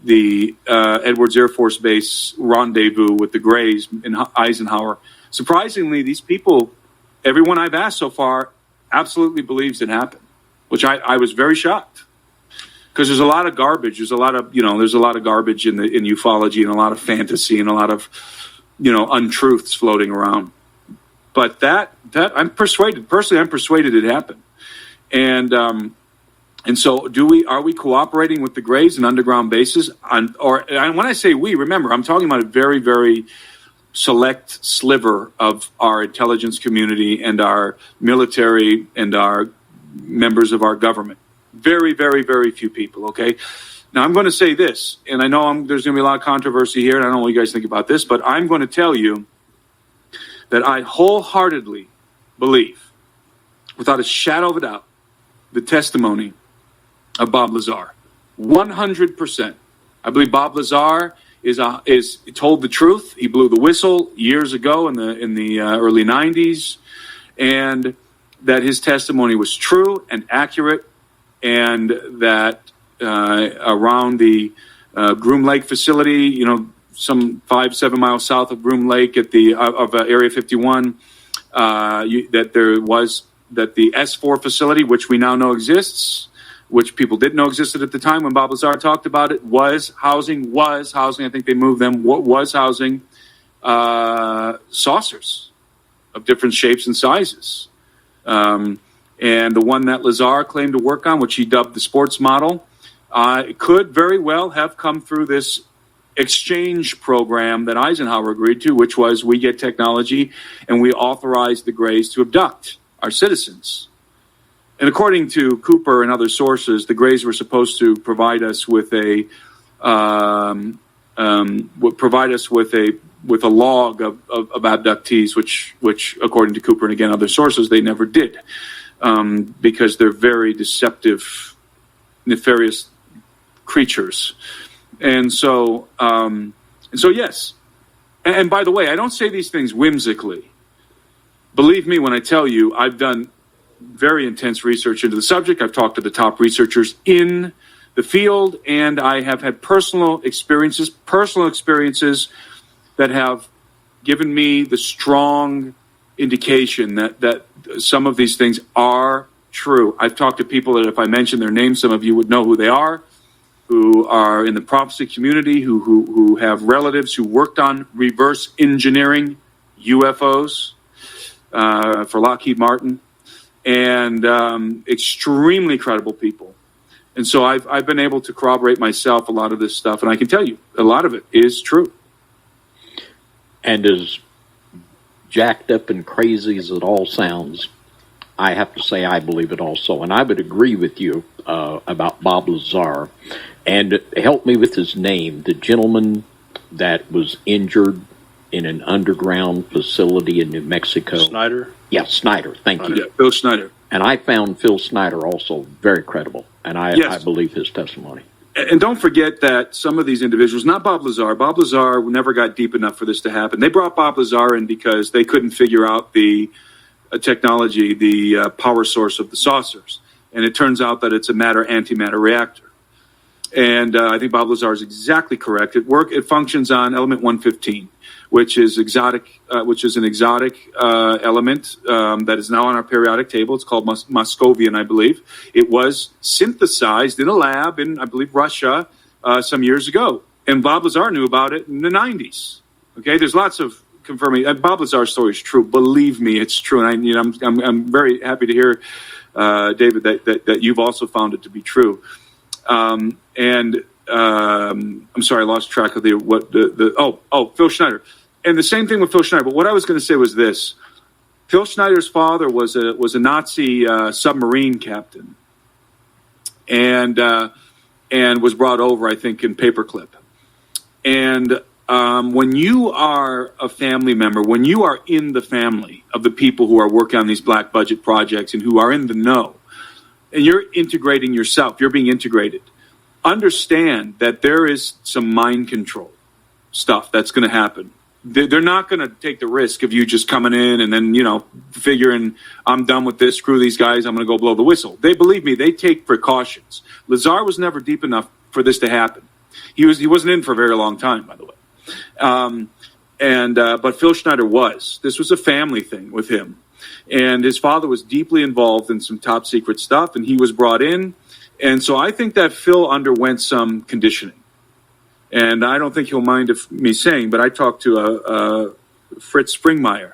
the Edwards Air Force Base rendezvous with the Greys in Eisenhower, surprisingly, these people, everyone I've asked so far, absolutely believes it happened, which I was very shocked, because there's a lot of garbage. There's a lot of garbage in ufology, and a lot of fantasy, and a lot of untruths floating around. But that I'm persuaded it happened. And so are we cooperating with the Greys in underground bases? And when I say we, remember, I'm talking about a very, very select sliver of our intelligence community and our military and our members of our government. Very, very, very few people, okay? Now, I'm going to say this, and I know there's going to be a lot of controversy here, and I don't know what you guys think about this, but I'm going to tell you that I wholeheartedly believe, without a shadow of a doubt, the testimony of Bob Lazar. 100%. I believe Bob Lazar is told the truth. He blew the whistle years ago in the early 90s, and that his testimony was true and accurate, and that around the Groom Lake facility, some 5-7 miles south of Groom Lake at of Area 51, that the S4 facility, which we now know exists, which people didn't know existed at the time when Bob Lazar talked about it, was housing, I think they moved them, was housing saucers of different shapes and sizes. And the one that Lazar claimed to work on, which he dubbed the sports model, could very well have come through this exchange program that Eisenhower agreed to, which was we get technology and we authorize the Greys to abduct our citizens And according to Cooper and other sources, the Greys were supposed to provide us with a log of abductees, which according to Cooper and again other sources, they never did, because they're very deceptive, nefarious creatures. And so yes. And by the way, I don't say these things whimsically. Believe me when I tell you, I've done very intense research into the subject. I've talked to the top researchers in the field, and I have had personal experiences that have given me the strong indication that some of these things are true. I've talked to people that if I mention their names, some of you would know who they are, who are in the prophecy community, who have relatives who worked on reverse engineering UFOs for Lockheed Martin, and extremely credible people. And so I've been able to corroborate myself a lot of this stuff, and I can tell you a lot of it is true. And as jacked up and crazy as it all sounds, I have to say I believe it also. And I would agree with you about Bob Lazar. And help me with his name, the gentleman that was injured in an underground facility in New Mexico. Snyder? Yeah, Snyder. Thank you. Yeah, Phil Snyder. And I found Phil Snyder also very credible, and I believe his testimony. And don't forget that some of these individuals, not Bob Lazar never got deep enough for this to happen. They brought Bob Lazar in because they couldn't figure out the technology, the power source of the saucers. And it turns out that it's a matter-antimatter reactor. And I think Bob Lazar is exactly correct. It functions on element 115, which is an exotic element that is now on our periodic table. It's called Moscovian, I believe. It was synthesized in a lab in, I believe, Russia some years ago. And Bob Lazar knew about it in the 90s. Okay, there's lots of confirming. Bob Lazar's story is true. Believe me, it's true. And I'm very happy to hear, David, that you've also found it to be true. I'm sorry, I lost track of Phil Schneider. And the same thing with Phil Schneider. But what I was going to say was this. Phil Schneider's father was a Nazi submarine captain and was brought over, I think, in paperclip. And when you are a family member, when you are in the family of the people who are working on these black budget projects and who are in the know, and you're integrating yourself, you're being integrated, understand that there is some mind control stuff that's going to happen. They're not going to take the risk of you just coming in and then, figuring, I'm done with this, screw these guys, I'm going to go blow the whistle. Believe me, they take precautions. Lazar was never deep enough for this to happen. He wasn't in for a very long time, by the way. But Phil Schneider was. This was a family thing with him. And his father was deeply involved in some top secret stuff, and he was brought in. And so I think that Phil underwent some conditioning. And I don't think he'll mind me saying, but I talked to Fritz Springmeier.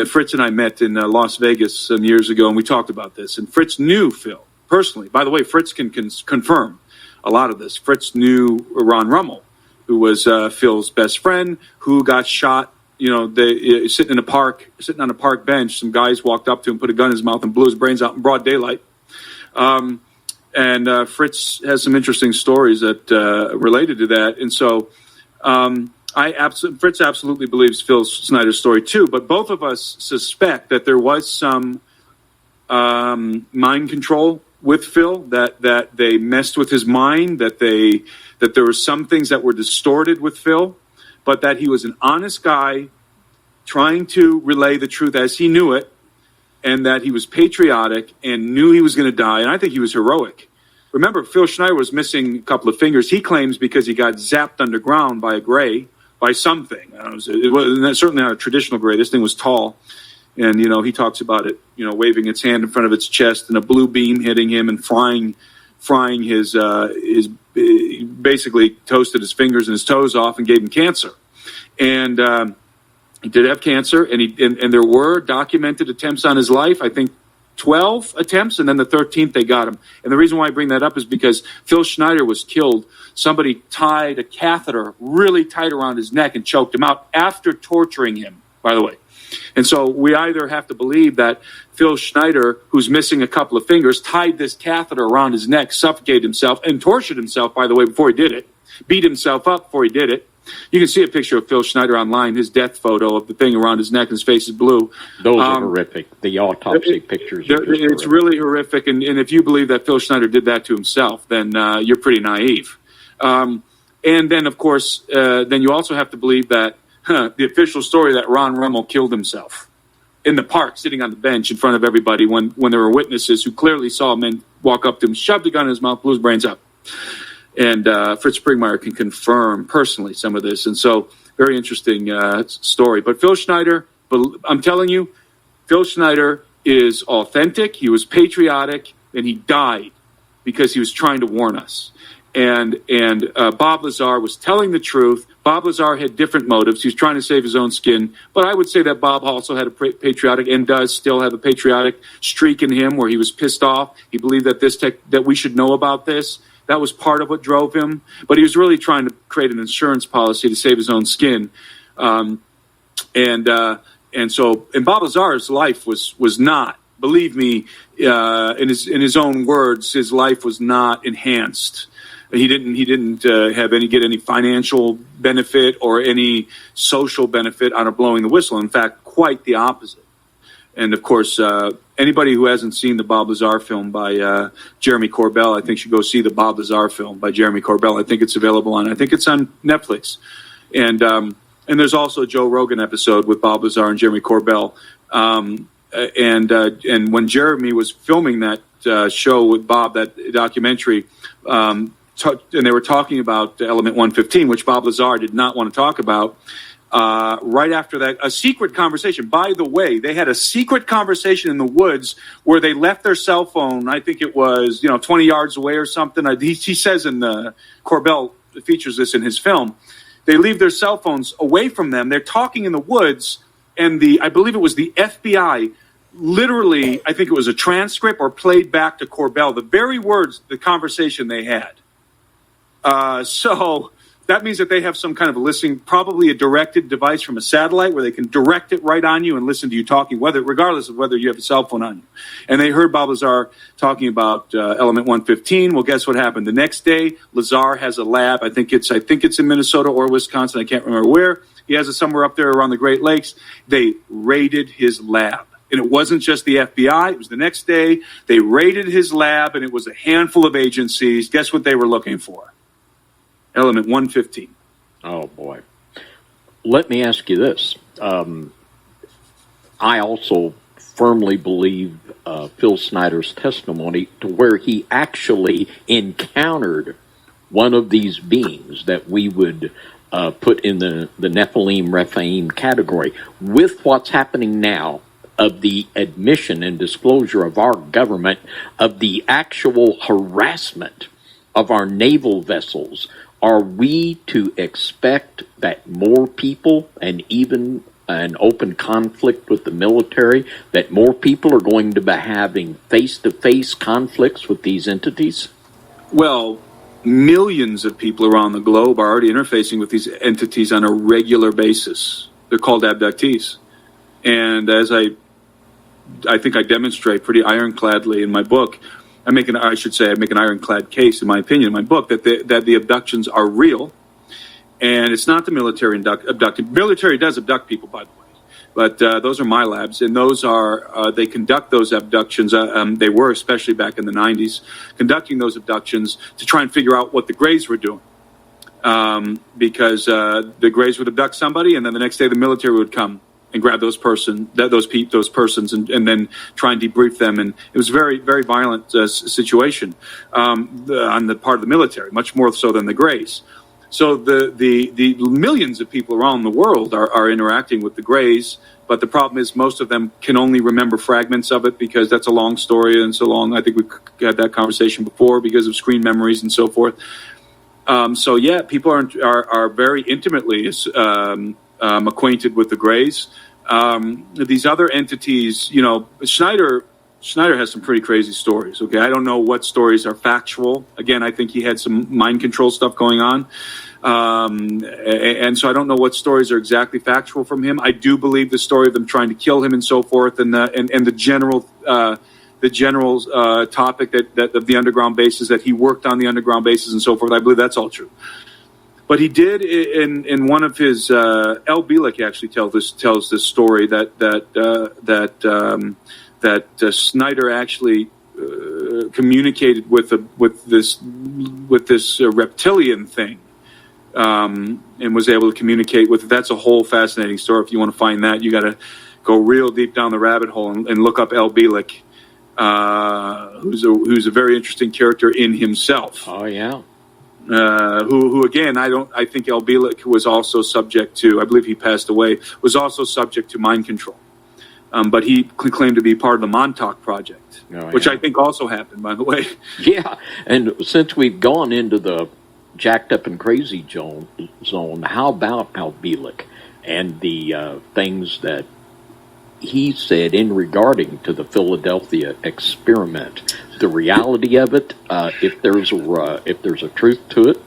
Fritz and I met in Las Vegas some years ago, and we talked about this. And Fritz knew Phil personally. By the way, Fritz can confirm a lot of this. Fritz knew Ron Rummel, who was Phil's best friend, who got shot. Sitting on a park bench, some guys walked up to him, put a gun in his mouth, and blew his brains out in broad daylight. And Fritz has some interesting stories that related to that. And so Fritz absolutely believes Phil Snyder's story too. But both of us suspect that there was some mind control with Phil, that they messed with his mind, that there were some things that were distorted with Phil, but that he was an honest guy trying to relay the truth as he knew it, and that he was patriotic and knew he was going to die. And I think he was heroic. Remember, Phil Schneider was missing a couple of fingers. He claims because he got zapped underground by a gray, by something. It was certainly not a traditional gray. This thing was tall. And, he talks about it, waving its hand in front of its chest and a blue beam hitting him and frying his basically toasted his fingers and his toes off and gave him cancer. And he did have cancer, and there were documented attempts on his life, I think 12 attempts, and then the 13th they got him. And the reason why I bring that up is because Phil Schneider was killed. Somebody tied a catheter really tight around his neck and choked him out after torturing him, by the way. And so we either have to believe that Phil Schneider, who's missing a couple of fingers, tied this catheter around his neck, suffocated himself, and tortured himself, by the way, before he did it, beat himself up before he did it. You can see a picture of Phil Schneider online, his death photo of the thing around his neck, and his face is blue. Those are horrific. The autopsy pictures are it's horrific. Really horrific. And if you believe that Phil Schneider did that to himself, then you're pretty naive. And then, of course, then you also have to believe that the official story that Ron Rummel killed himself in the park, sitting on the bench in front of everybody when there were witnesses who clearly saw men walk up to him, shoved a gun in his mouth, blew his brains up. And Fritz Springmeier can confirm personally some of this. And so, very interesting story. But Phil Schneider, I'm telling you, Phil Schneider is authentic. He was patriotic, and he died because he was trying to warn us. And Bob Lazar was telling the truth. Bob Lazar had different motives. He was trying to save his own skin. But I would say that Bob also had a patriotic, and does still have a patriotic streak in him, where he was pissed off. He believed that that we should know about this. That was part of what drove him. But he was really trying to create an insurance policy to save his own skin. And Bob Lazar's life was not, believe me, in his own words, his life was not enhanced. He didn't get any financial benefit or any social benefit out of blowing the whistle. In fact, quite the opposite. And of course, anybody who hasn't seen the Bob Lazar film by Jeremy Corbell, I think should go see the Bob Lazar film by Jeremy Corbell. I think it's available on Netflix. And there's also a Joe Rogan episode with Bob Lazar and Jeremy Corbell. And when Jeremy was filming that show with Bob, that documentary, and they were talking about Element 115, which Bob Lazar did not want to talk about. Right after that, a secret conversation. By the way, they had a secret conversation in the woods where they left their cell phone. I think it was 20 yards away or something. He says in the Corbell features this in his film. They leave their cell phones away from them. They're talking in the woods, and I believe it was the FBI. Literally, I think it was a transcript or played back to Corbell the very words, the conversation they had. So that means that they have some kind of listening, probably a directed device from a satellite where they can direct it right on you and listen to you talking, regardless of whether you have a cell phone on you. And they heard Bob Lazar talking about Element 115. Well, guess what happened? The next day, Lazar has a lab. I think it's in Minnesota or Wisconsin. I can't remember where. He has it somewhere up there around the Great Lakes. They raided his lab. And it wasn't just the FBI. It was the next day. They raided his lab, and it was a handful of agencies. Guess what they were looking for? Element 115. Oh, boy. Let me ask you this. I also firmly believe Phil Schneider's testimony to where he actually encountered one of these beings that we would put in the Nephilim, Rephaim category. With what's happening now, of the admission and disclosure of our government, of the actual harassment of our naval vessels, are we to expect that more people, and even an open conflict with the military, that more people are going to be having face-to-face conflicts with these entities? Well, millions of people around the globe are already interfacing with these entities on a regular basis. They're called abductees. And as I think I demonstrate pretty ironcladly in my book, I make an ironclad case, in my opinion, in my book, that the abductions are real, and it's not the military abducting. Military does abduct people, by the way, but those are my labs, and those are they conduct those abductions. They were, especially back in the 90s, conducting those abductions to try and figure out what the Greys were doing, because the Greys would abduct somebody, and then the next day the military would come and grab those persons and then try and debrief them. And it was a very, very violent situation on the part of the military, much more so than the Greys. So the millions of people around the world are interacting with the Greys, but the problem is most of them can only remember fragments of it, because that's a long story, and so long. I think we had that conversation before because of screen memories and so forth. So yeah, people are very intimately acquainted with the Greys. These other entities, Schneider has some pretty crazy stories. Okay, I don't know what stories are factual. Again, I think he had some mind control stuff going on. And so I don't know what stories are exactly factual from him. I do believe the story of them trying to kill him and so forth, and the general topic that of the underground bases, that he worked on the underground bases and so forth. I believe that's all true. But he did in one of his El Bielek actually tells this story that Snyder actually communicated with this reptilian thing, and was able to communicate with. That's a whole fascinating story. If you want to find that, you got to go real deep down the rabbit hole and look up El Bielek, who's a very interesting character in himself. Oh yeah. Who again, I think El Bielek was also subject to, I believe he passed away, was also subject to mind control. But he claimed to be part of the Montauk Project, which I think also happened, by the way. Yeah, and since we've gone into the jacked up and crazy zone, how about El Bielek and the things that he said in regarding to the Philadelphia experiment, the reality of it, if there's a truth to it,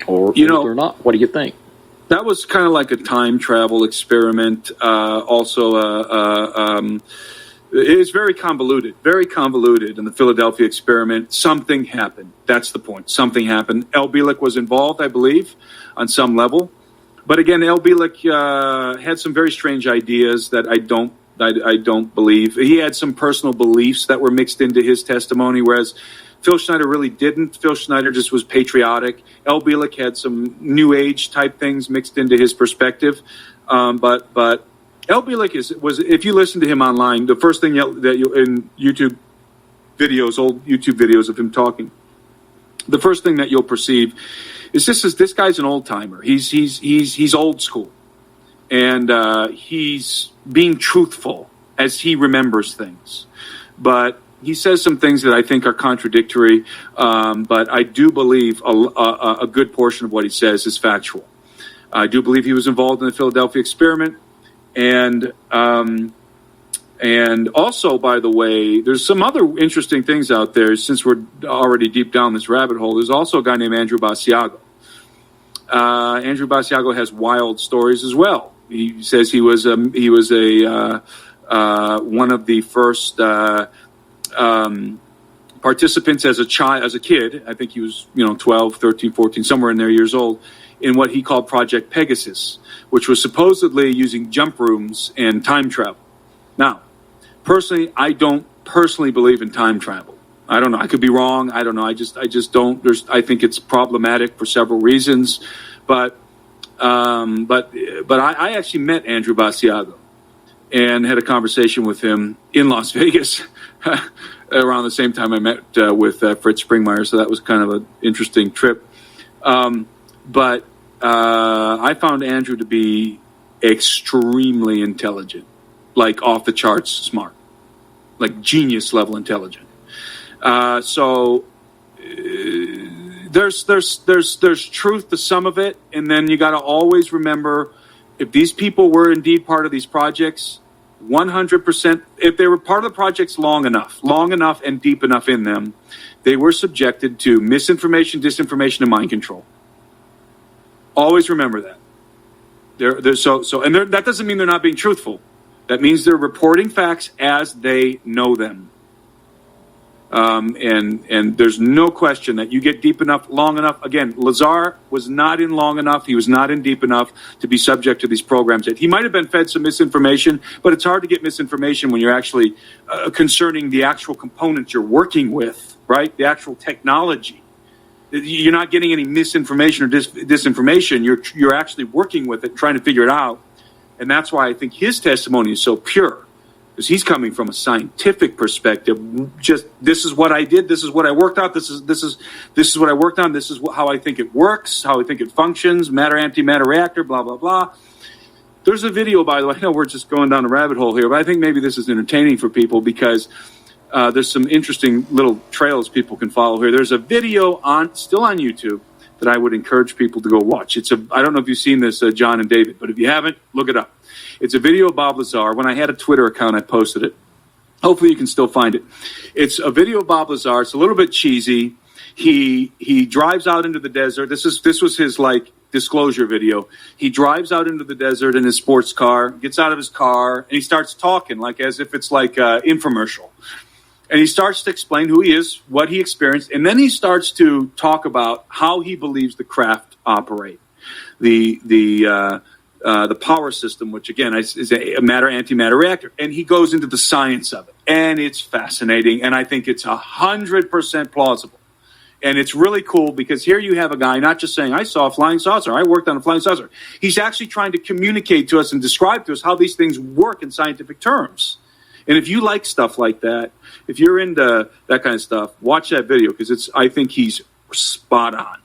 or is there not? What do you think? That was kind of like a time travel experiment. It is very convoluted in the Philadelphia experiment. Something happened. That's the point. Something happened. El Bielek was involved, I believe, on some level. But again, El Bielek had some very strange ideas that I don't believe. He had some personal beliefs that were mixed into his testimony, whereas Phil Schneider really didn't. Phil Schneider just was patriotic. El Bielek had some New Age type things mixed into his perspective. But El Bielek was, if you listen to him online, the first thing that you in YouTube videos, old YouTube videos of him talking, the first thing that you'll perceive is this guy's an old timer. He's old school. And he's being truthful as he remembers things. But he says some things that I think are contradictory, but I do believe a good portion of what he says is factual. I do believe he was involved in the Philadelphia experiment. And also, by the way, there's some other interesting things out there. Since we're already deep down this rabbit hole, there's also a guy named Andrew Basiago. Andrew Basiago has wild stories as well. He says he was one of the first participants as a kid. I think he was 12, 13, 14, somewhere in there years old, in what he called Project Pegasus, which was supposedly using jump rooms and time travel. Now, personally, I don't believe in time travel. I don't know. I could be wrong. I don't know. I just don't. I think it's problematic for several reasons, but I actually met Andrew Basiago and had a conversation with him in Las Vegas around the same time I met with Fritz Springmeier. So that was kind of an interesting trip. But I found Andrew to be extremely intelligent, like off the charts smart, like genius level intelligent. So there's truth to some of it, and then you got to always remember, if these people were indeed part of these projects, 100%, if they were part of the projects long enough and deep enough in them, they were subjected to misinformation, disinformation, and mind control. Always remember that. That doesn't mean they're not being truthful. That means they're reporting facts as they know them. And there's no question that you get deep enough, long enough. Again, Lazar was not in long enough. He was not in deep enough to be subject to these programs. He might have been fed some misinformation, but it's hard to get misinformation when you're actually concerning the actual components you're working with, right? The actual technology. You're not getting any misinformation or disinformation. You're actually working with it, trying to figure it out. And that's why I think his testimony is so pure. Because he's coming from a scientific perspective. Just, this is what I did. This is what I worked out. This is what I worked on. This is how I think it works. How I think it functions. Matter antimatter reactor. Blah blah blah. There's a video, by the way. I know we're just going down a rabbit hole here, but I think maybe this is entertaining for people because there's some interesting little trails people can follow here. There's a video still on YouTube that I would encourage people to go watch. I don't know if you've seen this, John and David, but if you haven't, look it up. It's a video of Bob Lazar. When I had a Twitter account, I posted it. Hopefully you can still find it. It's a video of Bob Lazar. It's a little bit cheesy. He drives out into the desert. This was his like disclosure video. He drives out into the desert in his sports car, gets out of his car, and he starts talking like as if it's like an infomercial. And he starts to explain who he is, what he experienced, and then he starts to talk about how he believes the craft operate, the power system, which again is a matter-antimatter reactor, and he goes into the science of it, and it's fascinating, and I think it's 100% plausible, and it's really cool because here you have a guy not just saying I saw a flying saucer, I worked on a flying saucer. He's actually trying to communicate to us and describe to us how these things work in scientific terms. And if you like stuff like that, if you're into that kind of stuff, watch that video because I think he's spot on.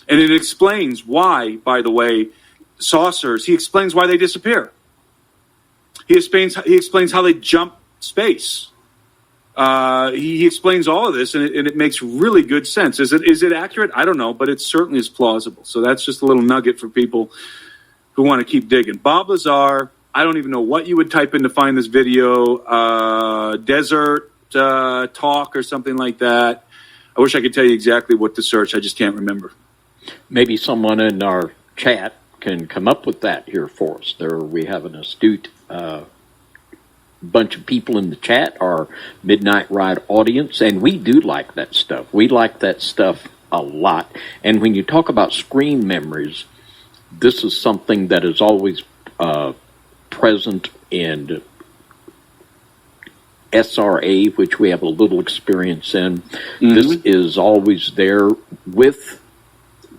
And it explains why, by the way, saucers, he explains why they disappear. He explains how they jump space. He explains all of this, and it makes really good sense. Is it accurate? I don't know, but it certainly is plausible. So that's just a little nugget for people who want to keep digging. Bob Lazar, I don't even know what you would type in to find this video. Desert talk or something like that. I wish I could tell you exactly what to search. I just can't remember. Maybe someone in our chat can come up with that here for us. We have an astute bunch of people in the chat, our Midnight Ride audience, and we do like that stuff. We like that stuff a lot. And when you talk about screen memories, this is something that is always present in SRA, which we have a little experience in. Mm-hmm. This is always there with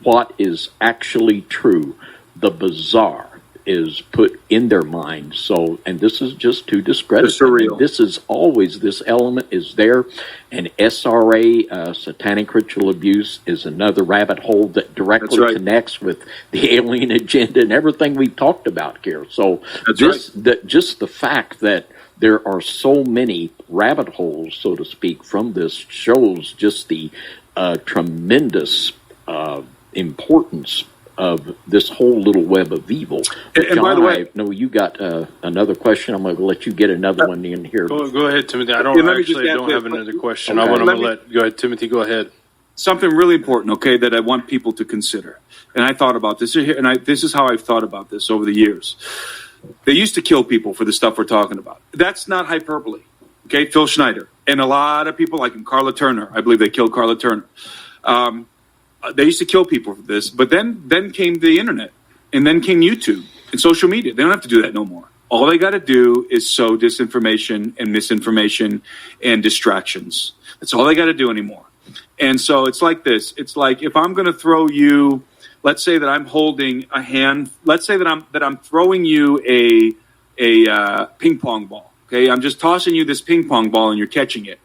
what is actually true. The bizarre is put in their mind. So, and this is just to discredit them. This is always, this element is there. And SRA, satanic ritual abuse, is another rabbit hole that directly connects with the alien agenda and everything we've talked about here. So just the fact that there are so many rabbit holes, so to speak, from this shows just the tremendous importance of this whole little web of evil. And John, by the way, I know you got another question. I'm going to let you get another one in here. Go ahead, Timothy. I don't have another question. Okay. Go ahead, Timothy. Go ahead. Something really important, okay, that I want people to consider. And I thought about this, and this is how I've thought about this over the years. They used to kill people for the stuff we're talking about. That's not hyperbole. Okay, Phil Schneider. And a lot of people like him, Carla Turner. I believe they killed Carla Turner. They used to kill people for this, but then came the internet, and then came YouTube and social media. They don't have to do that no more. All they got to do is sow disinformation and misinformation and distractions. That's all they got to do anymore. And so it's like this. It's like if I'm going to throw you, let's say that I'm holding a hand. Let's say that I'm throwing you a ping pong ball. Okay, I'm just tossing you this ping pong ball, and you're catching it.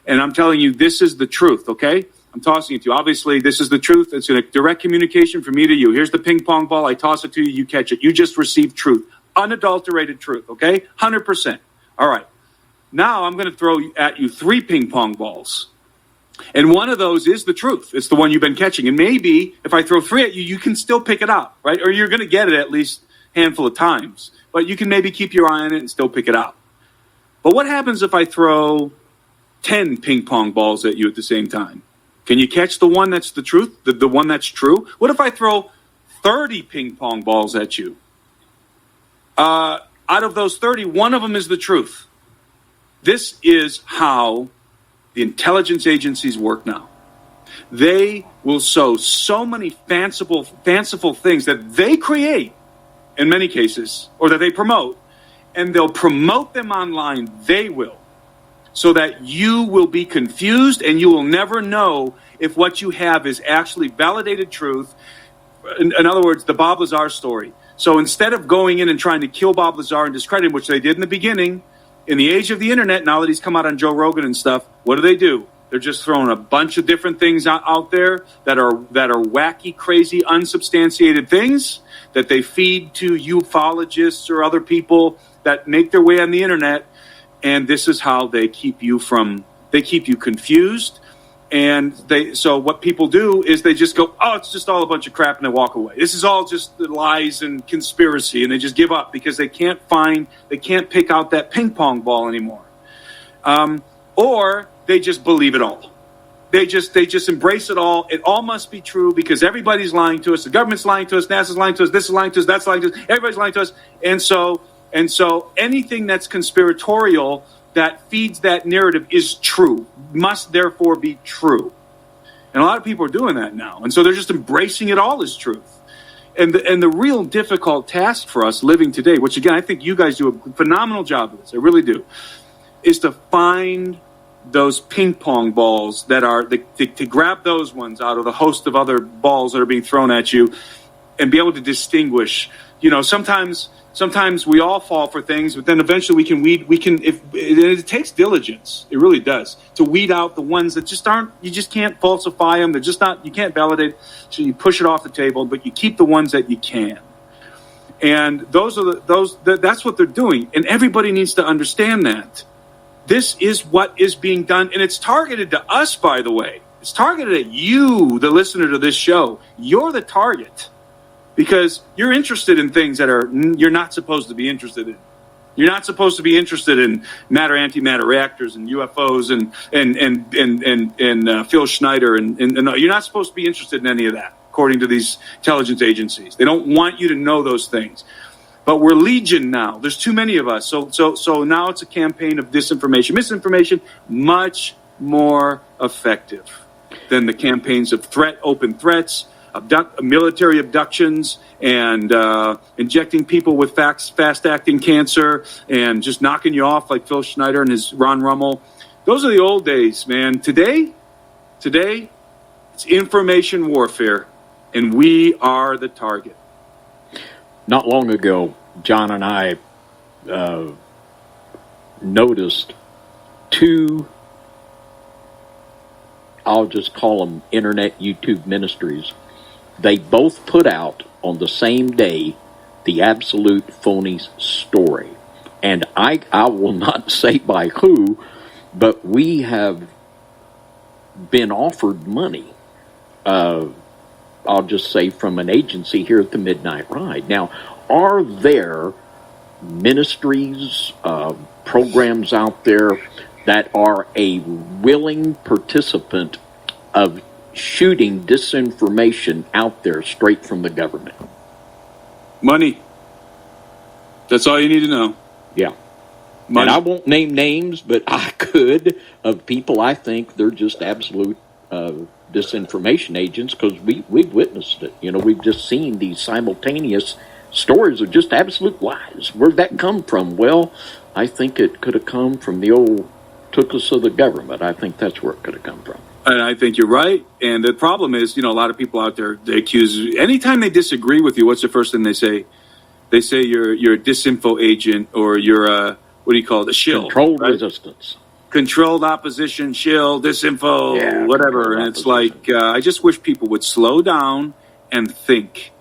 And I'm telling you this is the truth. Okay. I'm tossing it to you. Obviously, this is the truth. It's a direct communication from me to you. Here's the ping pong ball. I toss it to you. You catch it. You just received truth. Unadulterated truth, okay? 100%. All right. Now I'm going to throw at you 3 ping pong balls. And one of those is the truth. It's the one you've been catching. And maybe if I throw 3 at you, you can still pick it up, right? Or you're going to get it at least a handful of times. But you can maybe keep your eye on it and still pick it up. But what happens if I throw 10 ping pong balls at you at the same time? Can you catch the one that's the truth, the one that's true? What if I throw 30 ping pong balls at you? Out of those 30, one of them is the truth. This is how the intelligence agencies work now. They will sow so many fanciful things that they create, in many cases, or that they promote, and they'll promote them online. They will. So that you will be confused and you will never know if what you have is actually validated truth. In other words, the Bob Lazar story. So instead of going in and trying to kill Bob Lazar and discredit him, which they did in the beginning, in the age of the internet, now that he's come out on Joe Rogan and stuff, what do? They're just throwing a bunch of different things out there that are wacky, crazy, unsubstantiated things that they feed to ufologists or other people that make their way on the internet. And this is how they keep you confused. And so what people do is they just go, oh, it's just all a bunch of crap, and they walk away. This is all just lies and conspiracy, and they just give up because they can't pick out that ping pong ball anymore. Or they just believe it all. They just embrace it all. It all must be true because everybody's lying to us. The government's lying to us. NASA's lying to us. This is lying to us. That's lying to us. Everybody's lying to us. And so anything that's conspiratorial that feeds that narrative is true, must therefore be true. And a lot of people are doing that now. And so they're just embracing it all as truth. And the real difficult task for us living today, which again, I think you guys do a phenomenal job of this, I really do, is to find those ping pong balls that are, to grab those ones out of the host of other balls that are being thrown at you and be able to distinguish. You know, sometimes we all fall for things, but then eventually it takes diligence. It really does to weed out the ones that just aren't, you just can't falsify them. They're just not, you can't validate. So you push it off the table, but you keep the ones that you can. And that's what they're doing. And everybody needs to understand that. This is what is being done, and it's targeted to us, by the way. It's targeted at you, the listener to this show. You're the target because you're interested in things that you're not supposed to be interested in. You're not supposed to be interested in matter-antimatter reactors and UFOs and Phil Schneider and you're not supposed to be interested in any of that, according to these intelligence agencies. They don't want you to know those things. But we're legion now. There's too many of us. So now it's a campaign of disinformation, misinformation, much more effective than the campaigns of open threats, military abductions, and injecting people with fast-acting cancer and just knocking you off like Phil Schneider and his Ron Rummel. Those are the old days, man. Today, it's information warfare, and we are the target. Not long ago, John and I noticed two, I'll just call them internet YouTube ministries. They both put out on the same day the Absolute Phonies story. And I will not say by who, but we have been offered money. I'll just say from an agency here at the Midnight Ride. Now, are there ministries, programs out there that are a willing participant of shooting disinformation out there straight from the government? Money. That's all you need to know. Yeah. Money. And I won't name names, but I could, of people I think they're just absolute disinformation agents, because we've witnessed it. You know, we've just seen these simultaneous stories of just absolute lies. Where'd that come from? Well, I think it could have come from the old took us of the government. I think that's where it could have come from. And I think you're right. And the problem is, you know, a lot of people out there, they accuse, anytime they disagree with you, what's the first thing they say? They say you're a disinfo agent, or you're a, what do you call it, a shill. Controlled resistance. Controlled opposition, shill, disinfo, whatever. And it's like, I just wish people would slow down and think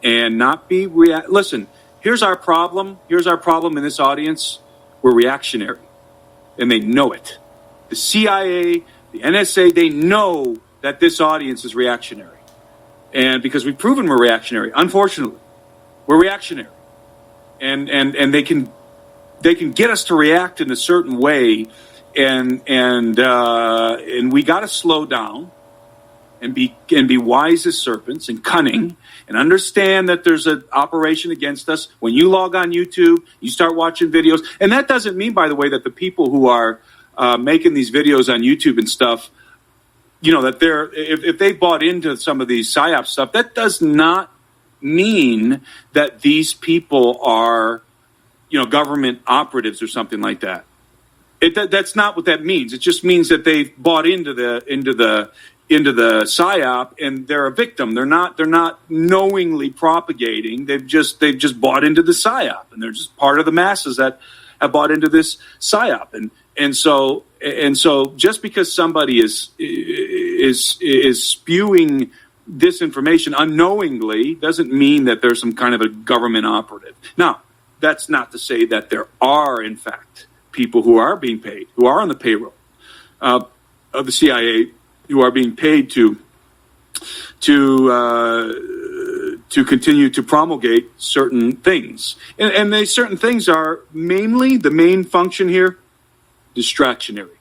and not be Listen, here's our problem. Here's our problem in this audience. We're reactionary, and they know it. The CIA, the NSA, they know that this audience is reactionary. And because we've proven we're reactionary, unfortunately, we're reactionary. And they can get us to react in a certain way, and we got to slow down and be wise as serpents and cunning and understand that there's an operation against us. When you log on YouTube, you start watching videos, and that doesn't mean, by the way, that the people who are making these videos on YouTube and stuff, you know, that if they bought into some of these PSYOP stuff, that does not mean that these people are, you know, government operatives or something like that. That's not what that means. It just means that they've bought into the PSYOP, and they're a victim. They're not knowingly propagating. They've just bought into the PSYOP, and they're just part of the masses that have bought into this PSYOP. And so just because somebody is spewing disinformation unknowingly doesn't mean that there's some kind of a government operative. Now, that's not to say that there are, in fact, people who are being paid, who are on the payroll of the CIA, who are being paid to continue to promulgate certain things. And these certain things are mainly, the main function here, distractionary.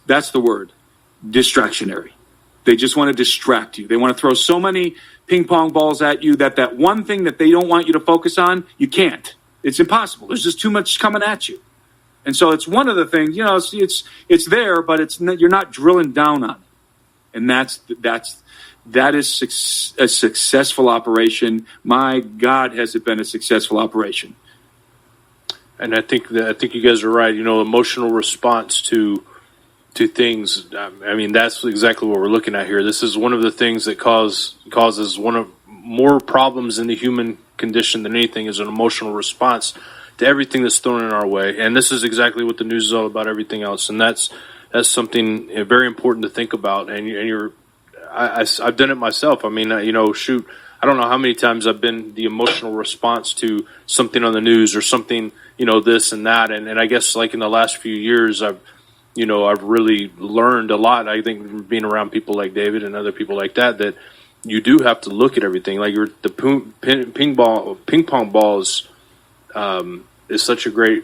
That's the word. distractionary. They just want to distract you. They want to throw so many ping pong balls at you that one thing that they don't want you to focus on, you can't. It's impossible. There's just too much coming at you. And so it's one of the things, it's there, but you're not drilling down on it. And that is a successful operation. My God, has it been a successful operation. And I think you guys are right. Emotional response to things. I mean, that's exactly what we're looking at here. This is one of the things that causes one of more problems in the human condition than anything is an emotional response to everything that's thrown in our way. And this is exactly what the news is all about. Everything else, and that's something very important to think about. And I've done it myself. I mean, shoot, I don't know how many times I've been the emotional response to something on the news or something, this and that. And I guess like in the last few years, I've really learned a lot. I think being around people like David and other people like that you do have to look at everything. Like the ping pong balls is such a great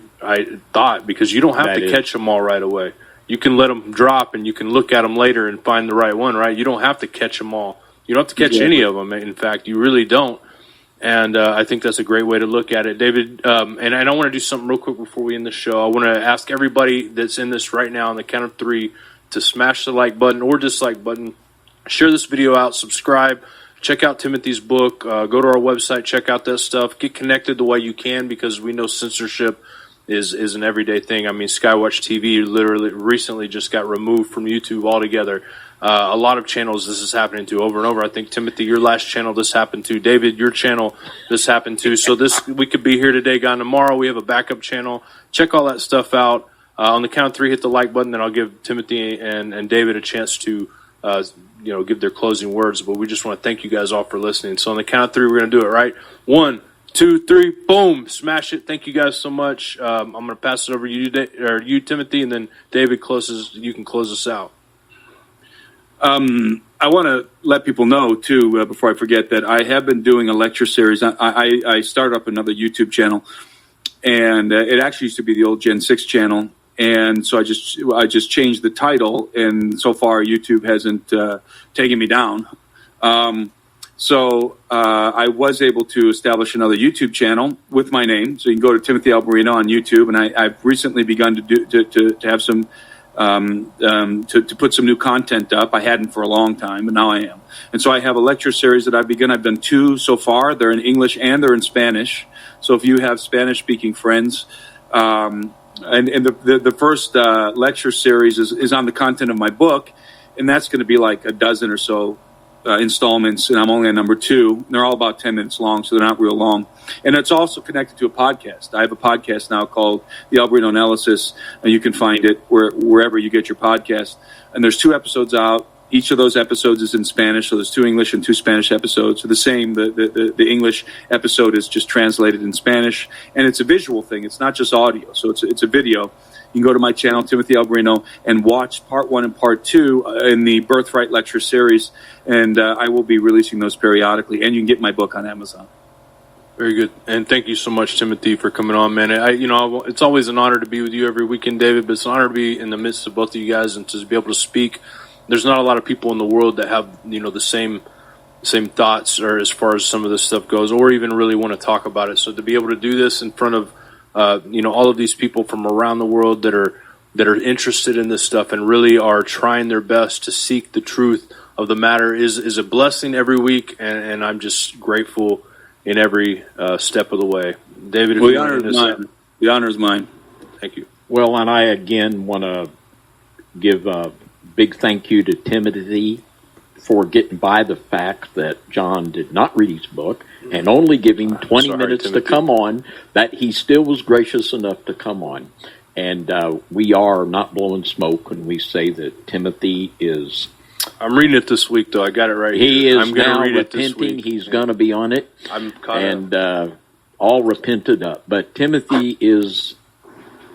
thought, because you don't have to catch them all right away. You can let them drop and you can look at them later and find the right one, right? You don't have to catch them all. You don't have to catch any of them. In fact, you really don't. And I think that's a great way to look at it. David, and I want to do something real quick before we end the show. I want to ask everybody that's in this right now on the count of 3 to smash the like button or dislike button. Share this video out, subscribe, check out Timothy's book, go to our website, check out that stuff. Get connected the way you can, because we know censorship is an everyday thing. I mean, Skywatch TV literally recently just got removed from YouTube altogether. A lot of channels this is happening to over and over. I think, Timothy, your last channel this happened to. David, your channel this happened to. So we could be here today, gone tomorrow. We have a backup channel. Check all that stuff out. On the count of 3, hit the like button, and I'll give Timothy and David a chance to give their closing words. But we just want to thank you guys all for listening. So on the count of 3, we're going to do it, right? 1, 2, 3, boom, smash it. Thank you guys so much. I'm going to pass it over to you, Timothy, and then David you can close us out. I want to let people know, too, before I forget, that I have been doing a lecture series. I started up another YouTube channel, and it actually used to be the old Gen 6 channel. And so I just changed the title, and so far YouTube hasn't taken me down. So I was able to establish another YouTube channel with my name. So you can go to Timothy Alberino on YouTube, and I've recently begun to have some to put some new content up. I hadn't for a long time, but now I am. And so I have a lecture series that I've begun. I've done 2 so far. They're in English and they're in Spanish. So if you have Spanish-speaking friends, and the first lecture series is on the content of my book, and that's going to be like a dozen or so installments, and I'm only on number 2. They're all about 10 minutes long, so they're not real long. And it's also connected to a podcast. I have a podcast now called The Alberino Analysis, and you can find it wherever you get your podcast. And there's 2 episodes out. Each of those episodes is in Spanish, so there's 2 English and 2 Spanish episodes. So the English episode is just translated in Spanish, and it's a visual thing. It's not just audio, so it's a video. You can go to my channel, Timothy Alberino, and watch Part 1 and Part 2 in the Birthright Lecture Series, and I will be releasing those periodically, and you can get my book on Amazon. Very good. And thank you so much, Timothy, for coming on, man. It's always an honor to be with you every weekend, David, but it's an honor to be in the midst of both of you guys and to be able to speak. There's not a lot of people in the world that have, the same thoughts, or as far as some of this stuff goes, or even really want to talk about it. So to be able to do this in front of all of these people from around the world that are interested in this stuff and really are trying their best to seek the truth of the matter is a blessing every week, and I'm just grateful in every step of the way. David, the honor is mine. The honor is mine. Thank you. Well, and I again want to give a big thank you to Timothy for getting by the fact that John did not read his book and only give him 20 minutes Timothy. To come on, that he still was gracious enough to come on. And we are not blowing smoke when we say that Timothy is... I'm reading it this week, though. I got it right he here. He is now repenting. He's going to be on it. I'm caught up. All repented up. But Timothy is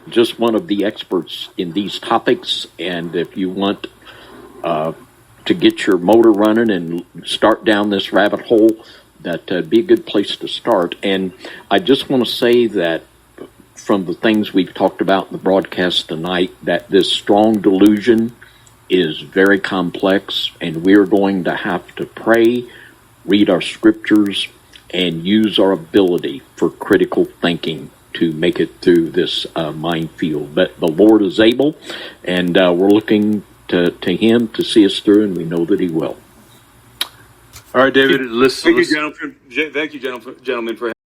just one of the experts in these topics, and if you want to get your motor running and start down this rabbit hole, that'd be a good place to start. And I just want to say that from the things we've talked about in the broadcast tonight, that this strong delusion is very complex, and we're going to have to pray, read our scriptures, and use our ability for critical thinking to make it through this minefield. But the Lord is able, and we're looking to Him to see us through, and we know that He will. All right, David. Thank you, gentlemen, for